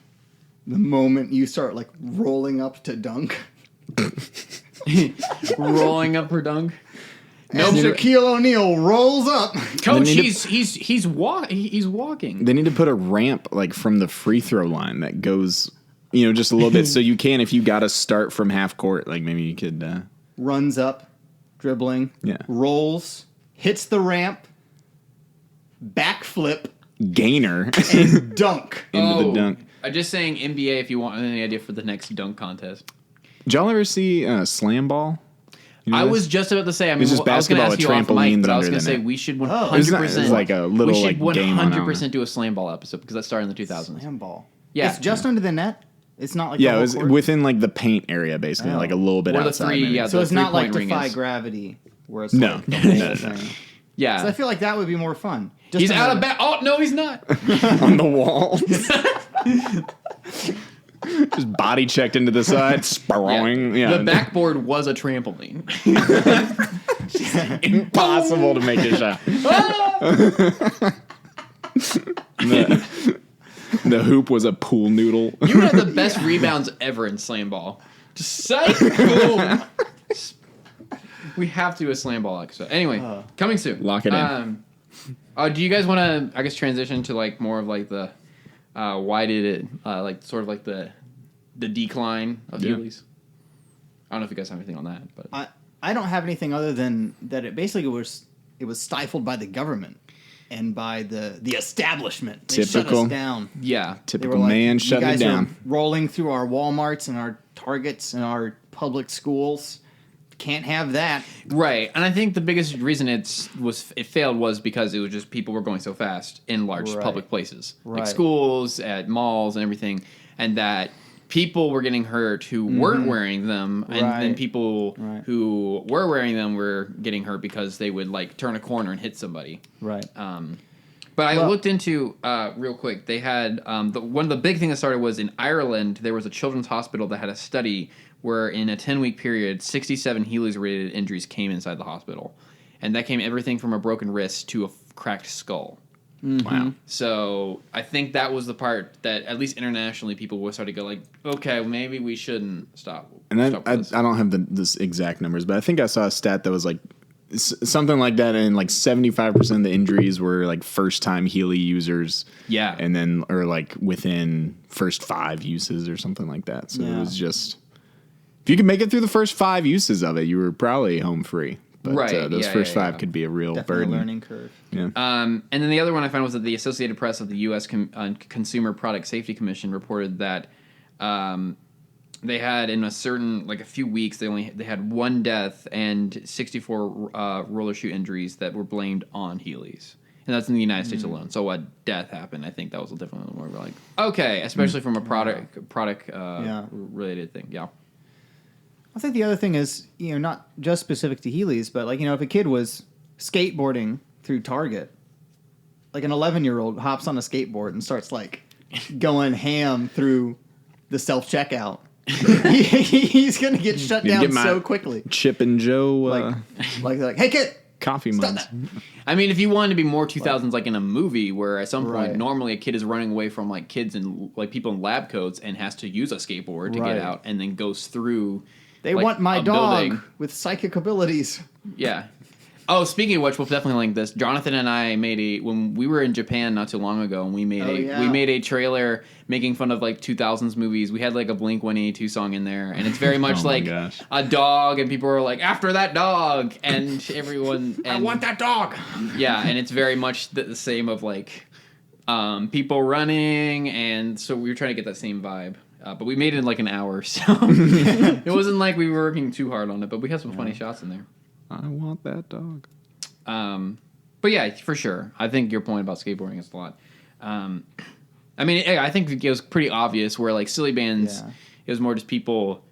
the moment you start like rolling up to dunk. have- rolling up her dunk. And Shaquille O'Neal rolls up. Coach, They need he's walking. They need to put a ramp like from the free throw line that goes, just a little bit, so you can, if you got to start from half court, like maybe you could. Runs up, dribbling, Yeah. rolls, hits the ramp, backflip, Gainer and dunk. into the dunk. I'm just saying NBA if you want any idea for the next dunk contest. Did y'all ever see Slam Ball? You know I this? was just about to say. I mean, It's just I was going to basketball ask with you off mic, trampolines but I was under going to the say net. we should Isn't that- 100%. it's like a little, we should like, game on that 100% do a slam ball episode because that started in the 2000s. Slam ball. Yeah. It's just under the net. It's not like Yeah, the it whole was court? within like the paint area, basically, Oh. like a little bit Or the outside. three, maybe. yeah, So the it's not like 3-point ring Defy is. Gravity, where it's No. like the No, whole no, no. thing. Yeah. So I feel like that would be more fun. Just He's to out have- of bed. Oh, no, he's not. On the wall. Just body checked into the side, sprawling. Yeah. The backboard was a trampoline. Impossible to make a shot. The hoop was a pool noodle. You had the best rebounds ever in slam ball. Just psych. Boom. We have to do a slam ball episode. Anyway, coming soon. Lock it in. Do you guys want to, I guess, transition to like more of like the why did it like sort of like the decline of Yeah. Heelys? I don't know if you guys have anything on that, but I don't have anything other than that it basically was stifled by the government and by the establishment. They shut Typical. us down. yeah, They were Typical like, man "You shutting it guys are down. rolling through our Walmarts and our Targets and our public schools. Can't have that. right. And I think the biggest reason it failed was because it was just people were going so fast in large Right. public places, like Right. schools, at malls, and everything, and that people were getting hurt who weren't wearing them, and then Right. people Right. who were wearing them were getting hurt because they would like turn a corner and hit somebody. Right. But I Well- looked into real quick. They had one of the big things that started was in Ireland. There was a children's hospital that had a study where in a 10-week period, 67 Heelys-related injuries came inside the hospital, and that came everything from a broken wrist to a cracked skull. Wow. So I think that was the part that at least internationally people were starting to go like, okay, maybe we shouldn't stop. And stop I with this. don't have this exact numbers, but I think I saw a stat that was like something like that, and like 75% of the injuries were like first time Heely users. Yeah. And then, or like within first 5 uses or something like that. So it Yeah. was just, if you could make it through the first 5 uses of it, you were probably home free. But Right, those yeah, first yeah, 5 yeah. could be a real Definitely burden. a learning curve. Yeah. And then the other one I found was that the Associated Press of the U.S. Consumer Product Safety Commission reported that they had in a few weeks they had 1 death and 64 roller shoe injuries that were blamed on Heelys, and that's in the United States alone. So a death happened. I think that was definitely more like okay, especially from a product Yeah. related thing. Yeah. I think the other thing is, not just specific to Heelys, but like, if a kid was skateboarding through Target, like an 11-year-old hops on a skateboard and starts like going ham through the self-checkout. He's going to get shut Need to down get my so quickly. Chip and Joe Like, hey kid, coffee stop mugs. that. I mean, if you wanted to be more 2000s, like in a movie, where at some point Right. normally a kid is running away from like kids and like people in lab coats and has to use a skateboard to Right. get out, and then goes through. They like, want my a dog building. with psychic abilities. Yeah. Oh, speaking of which, we'll definitely link this. Jonathan and I when we were in Japan not too long ago, and we made yeah. we made a trailer making fun of like 2000s movies. We had like a Blink 182 song in there, and it's very much Oh my like gosh. a dog, and people were like, "After that dog," and everyone. And, I want that dog. Yeah, and it's very much the same of like people running, and so we were trying to get that same vibe. But we made it in like an hour, so it wasn't like we were working too hard on it. But we had some funny shots in there. I want that dog. But yeah, for sure. I think your point about skateboarding is a lot. I mean, I think it was pretty obvious where like silly bands, Yeah. it was more just people.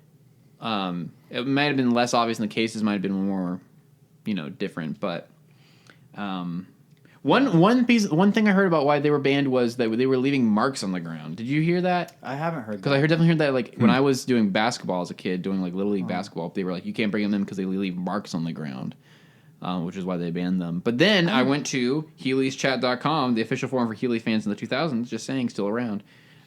It might have been less obvious, and the cases might have been more, different. But one thing I heard about why they were banned was that they were leaving marks on the ground. Did you hear that? I haven't heard Because that. I definitely heard that like when I was doing basketball as a kid, doing like little league basketball, they were like, you can't bring them in because they leave marks on the ground, which is why they banned them. But then I went to HeelysChat.com, the official forum for Heely fans in the 2000s, just saying, still around.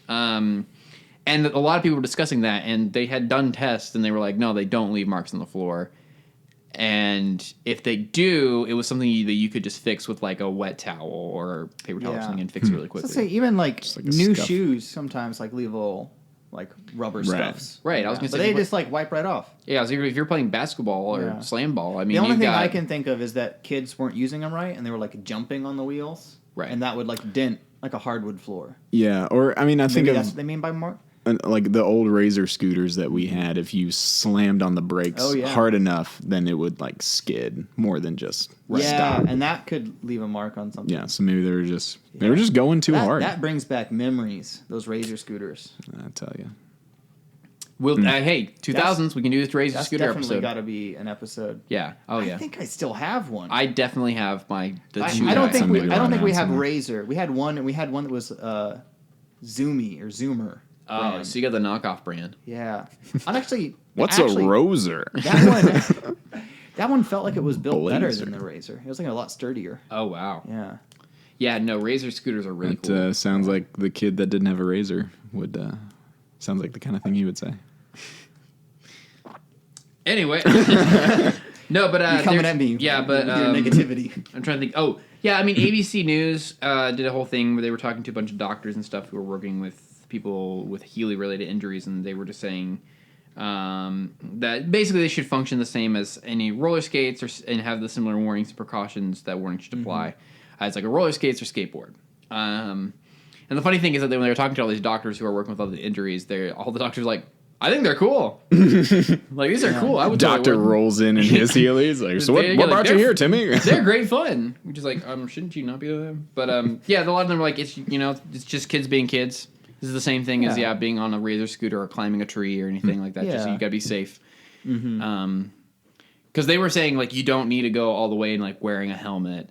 And a lot of people were discussing that, and they had done tests, and they were like, no, they don't leave marks on the floor. And if they do, it was something that you could just fix with like a wet towel or paper towel or Yeah. something and fix it really So quickly. say even like like a new scuff. shoes sometimes like leave little like rubber stuffs. Right, I was gonna But say, they but- just like wipe right off. Yeah, so if you're playing basketball or Yeah. slam ball, I mean, The only you've thing got, I can think of is that kids weren't using them right, and they were like jumping on the wheels, Right. And that would like dent like a hardwood floor. Yeah, or I mean, I think Maybe that's of what they mean by mark. like the old Razor scooters that we had. If you slammed on the brakes Oh, yeah. hard enough, then it would like skid more than just Yeah, stop. and that could leave a mark on something. Yeah, so maybe they were just going too that, hard. That brings back memories. Those Razor scooters. I tell you. We'll hey 2000s. We can do this Razor That's Scooter definitely episode. got to be an episode. Yeah. Oh yeah. I think I still have one. I definitely have the two I don't that think we. somebody I don't think we around have somewhere. Razor. We had one. We had one that was Zoomy or Zoomer. Oh, brand. so you got the knockoff brand. Yeah, I'm actually. What's actually, a Roser? That one. That one felt like it was built better Blazer. than the Razor. It was like a lot sturdier. Oh wow. Yeah. Yeah. No, Razor scooters are really It cool. sounds like the kid that didn't have a razor would. Sounds like the kind of thing he would say. Anyway. No, but You're coming there's- at me. Yeah, but with your negativity. I'm trying to think. Oh, yeah. I mean, ABC News did a whole thing where they were talking to a bunch of doctors and stuff who were working with people with Healy-related injuries, and they were just saying that basically they should function the same as any roller skates and have the similar warnings and precautions that warnings should apply as like a roller skates or skateboard. And the funny thing is that when they were talking to all these doctors who are working with all the injuries, all the doctors were like, I think they're cool. Like, these are cool. I would Doctor totally wear them. rolls in his Heelys. Like, so what They're brought like, you they're- here, Timmy? They're great fun. Which is like, shouldn't you not be them? But yeah, a lot of them are like, it's it's just kids being kids. This is the same thing as being on a Razor scooter or climbing a tree or anything like that. Just Yeah. you gotta be safe. Because they were saying like you don't need to go all the way and like wearing a helmet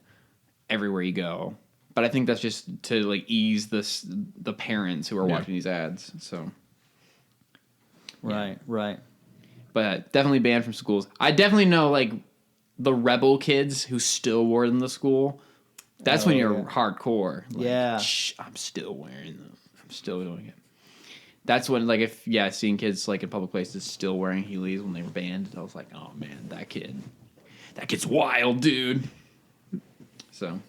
everywhere you go. But I think that's just to like ease the parents who are watching these ads. So. Right. But definitely banned from schools. I definitely know like the rebel kids who still wore them to school. That's when you're hardcore. Like, Yeah. Shh, I'm still wearing them. I'm still doing it. That's when like seeing kids like in public places still wearing Heelys when they were banned. I was like, oh man, that kid's wild, dude. So,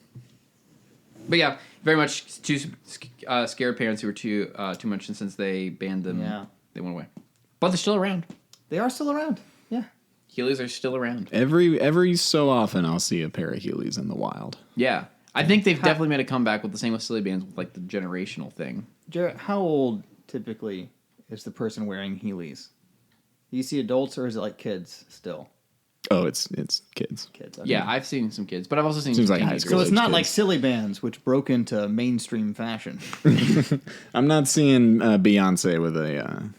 but yeah, very much too scared parents who were too much, and since they banned them, they went away. But they're still around. They are still around. Yeah. Heelys are still around. Every so often, I'll see a pair of Heelys in the wild. Yeah. I think they've definitely made a comeback with the same with Silly Bands with like the generational thing. Jarrett, how old typically is the person wearing Heelys? Do you see adults or is it like kids still? Oh, it's kids. Kids. Okay. Yeah, I've seen some kids, but I've also seen Seems some like high teenagers. school. So it's not kids. like Silly Bands, which broke into mainstream fashion. I'm not seeing Beyonce with a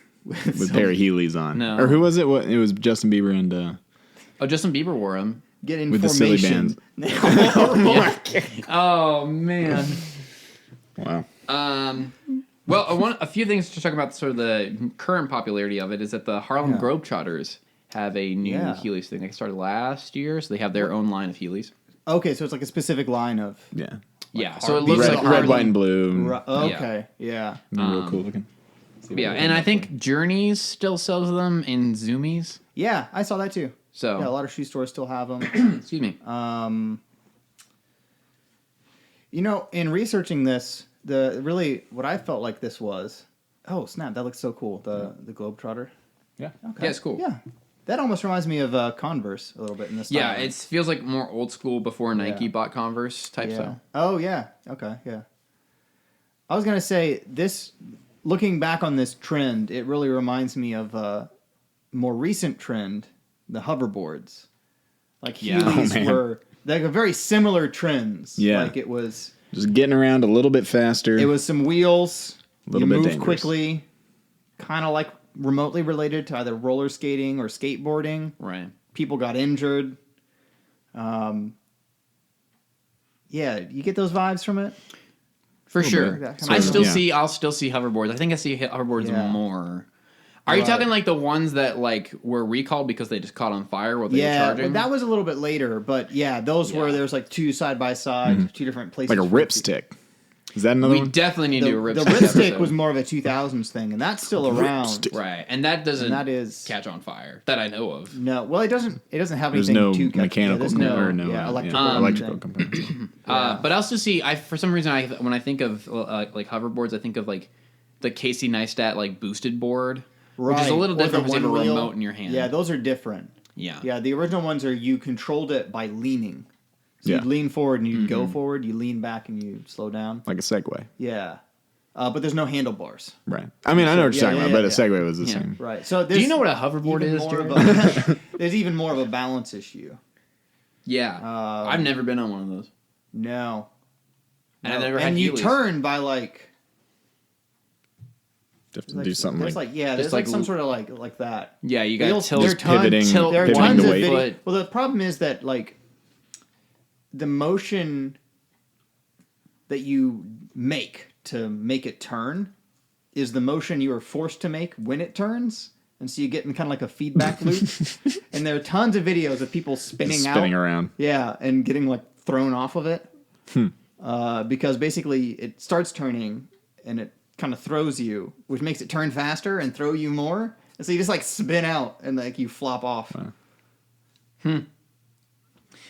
pair of Heelys on. No. Or who was it? It was Justin Bieber and Oh, Justin Bieber wore them. Get in with the Silly formation. Oh man. wow. Well, a few things to talk about. Sort of the current popularity of it is that the Harlem Globetrotters have a new Heelys thing. They started last year, so they have their own line of Heelys. Okay, so it's like a specific line of. Yeah. Yeah, so it These looks are like the Red, Harlem- white, and blue. Okay, yeah. Real cool looking. Yeah, and I think Journeys still sells them in Zoomies. Yeah, I saw that too. So Yeah, a lot of shoe stores still have them. excuse me. In researching this, what I felt like this was, oh snap, that looks so cool. The Globetrotter. Yeah. Okay. Yeah, it's cool. Yeah, that almost reminds me of Converse a little bit in this. Yeah, it feels like more old school before Nike Yeah. bought Converse type Yeah. stuff. Oh yeah. Okay. Yeah. I was gonna say this. Looking back on this trend, it really reminds me of a more recent trend, the hoverboards. Like Yeah. Heelys Oh, man. were like very similar trends. Yeah. Like it was Just getting around a little bit faster. some wheels. Little you bit move dangerous. quickly, kind of like remotely related to either roller skating or skateboarding. Right. People got injured. Yeah, you get those vibes from it. For bit. sure. That kind of- I'll still see hoverboards. I think I see hoverboards Yeah. more. Are you Right. talking like the ones that like were recalled because they just caught on fire while they were Yeah, charging? well, that was a little bit later, but yeah, those were Yeah. there's like two side by side, two different places. like a for it to- ripstick. Is that another we one? definitely need to do a The ripstick. ripstick episode. was more of a 2000s thing, and that's still around. Ripstick. right, and that doesn't And that is catch on fire that I know of. no. Well, it doesn't have There's anything no to catch. mechanical there's component or no electrical components. But I also see for some reason when I think of like hoverboards, I think of like the Casey Neistat like boosted board, which is a little Or the different because you have a one wheel. remote in your hand. Yeah, those are different. Yeah. Yeah, the original ones are you controlled it by leaning. So Yeah. you'd lean forward and you'd Mm-hmm. go forward. You lean back and you slow down. Like a Segway. Yeah, but there's no handlebars. Right. I mean, I know what you're Yeah, talking yeah, about, but yeah, a Segway was the Yeah. same. Right. So Do you know what a hoverboard is, Jared? there's even more of a balance issue. Yeah, I've never been on one of those. No. And I've No. never had And you Heelys. turn by like have to do something there's like there's like some sort of like that. Yeah, you got Wheels- tilt. there are tons- tilt There are one tons of foot. video. Well, the problem is that like the motion that you make to make it turn is the motion you are forced to make when it turns, and so you get in kind of like a feedback loop. And there are tons of videos of people spinning around. Yeah, and getting like thrown off of it. Because basically it starts turning and it kind of throws you, which makes it turn faster and throw you more. And so you just like spin out and like you flop off. Wow.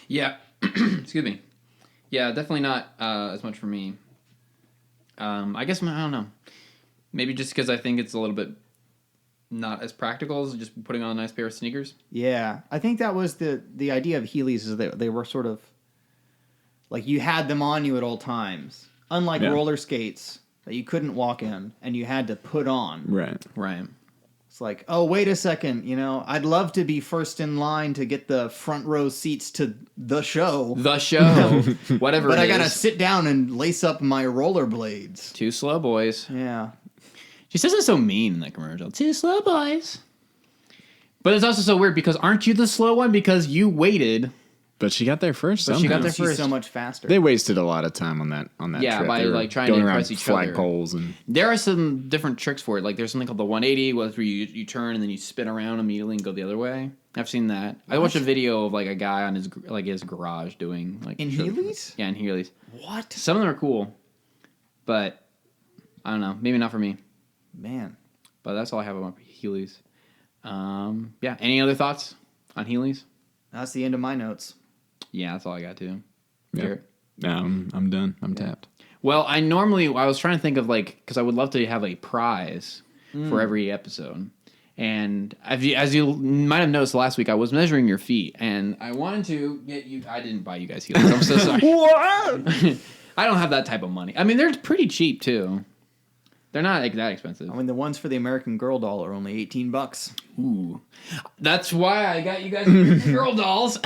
Yeah. Excuse me. Yeah, definitely not as much for me. I guess, I don't know. Maybe just because I think it's a little bit not as practical as just putting on a nice pair of sneakers. Yeah, I think that was the idea of Heelys is that they were sort of like you had them on you at all times. Unlike roller skates that you couldn't walk in and you had to put on. Right. Right. It's like, oh, wait a second, I'd love to be first in line to get the front row seats to the show. The show. Whatever But it I gotta is. sit down and lace up my rollerblades. Too slow, boys. Yeah. She says it so mean in that commercial. Too slow, boys. But it's also so weird because aren't you the slow one because you waited? But she got there first. But she got somehow. there She's first. so much faster. They wasted a lot of time on that Yeah, trip. by, They were like, trying to going impress around each other. flagpoles and There are some different tricks for it. Like there's something called the 180, where you turn and then you spin around immediately and go the other way. I've seen that. I watched a video of like a guy on his garage doing like In Heelys? Yeah, in Heelys. What? Some of them are cool, but I don't know. Maybe not for me. Man. But that's all I have about Heelys. Yeah. Any other thoughts on Heelys? That's the end of my notes. Yeah, that's all I got too. yeah. Garrett? I'm done. I'm tapped. Well, I was trying to think of because I would love to have a prize for every episode. And as you might have noticed last week, I was measuring your feet, and I wanted to get you. I didn't buy you guys Heelys. I'm so sorry. What? I don't have that type of money. I mean, they're pretty cheap too. They're not like, that expensive. I mean, the ones for the American Girl doll are only $18. Ooh, that's why I got you guys girl dolls.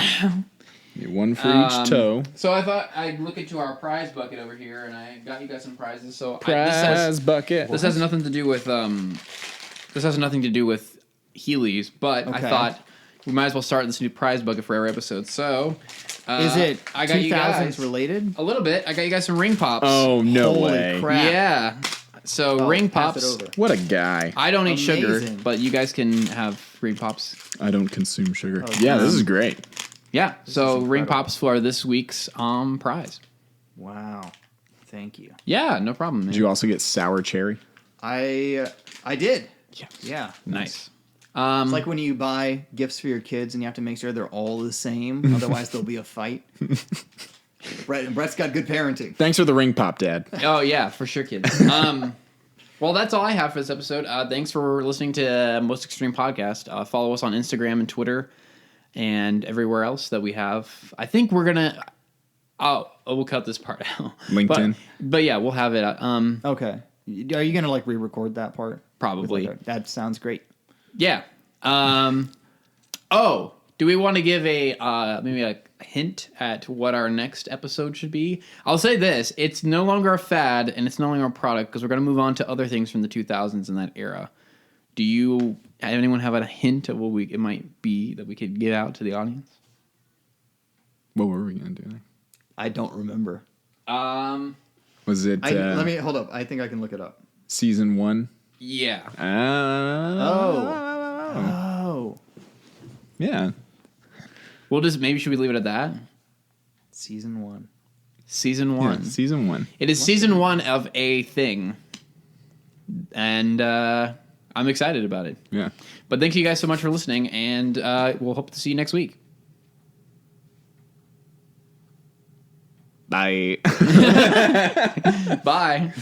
One for each toe. So I thought I'd look into our prize bucket over here, and I got you guys some prizes. So Prize bucket. This has nothing to do with Heelys, but I Okay. thought we might as well start this new prize bucket for every episode. So Is it I got 2000s you guys related? a little bit. I got you guys some ring pops. Oh, no Holy way. crap. yeah. So Oh, ring pass pops. it over. What a guy. I don't eat sugar, Amazing. but you guys can have ring pops. I don't consume sugar. Oh, yeah, this is great. Yeah. So is ring incredible. pops for this week's prize. Wow. Thank you. Yeah, no problem, man. Did you also get sour cherry? I did. Yeah. Yeah. Nice. It's like when you buy gifts for your kids and you have to make sure they're all the same, otherwise there'll be a fight. Brett's got good parenting. Thanks for the ring pop, Dad. Oh yeah, for sure, kids. Well, that's all I have for this episode. Thanks for listening to Most Extreme Podcast. Follow us on Instagram and Twitter and everywhere else that we have. I think we're gonna. Oh, we'll cut this part out. LinkedIn. But yeah, we'll have it. Okay. Are you gonna like re-record that part? Probably. That sounds great. Yeah. Oh, do we want to give maybe a hint at what our next episode should be? I'll say this: it's no longer a fad and it's no longer a product because we're going to move on to other things from the 2000s in that era. Do you? Anyone have a hint of what it might be that we could give out to the audience? What were we going to do? I don't remember. Was it Let me hold up. I think I can look it up. season 1? Yeah. Oh. Yeah. We'll just should we leave it at that? Season 1. Season 1. Yeah, season 1. It is season 1 of a thing, and I'm excited about it. Yeah. But thank you guys so much for listening, and we'll hope to see you next week. Bye. Bye.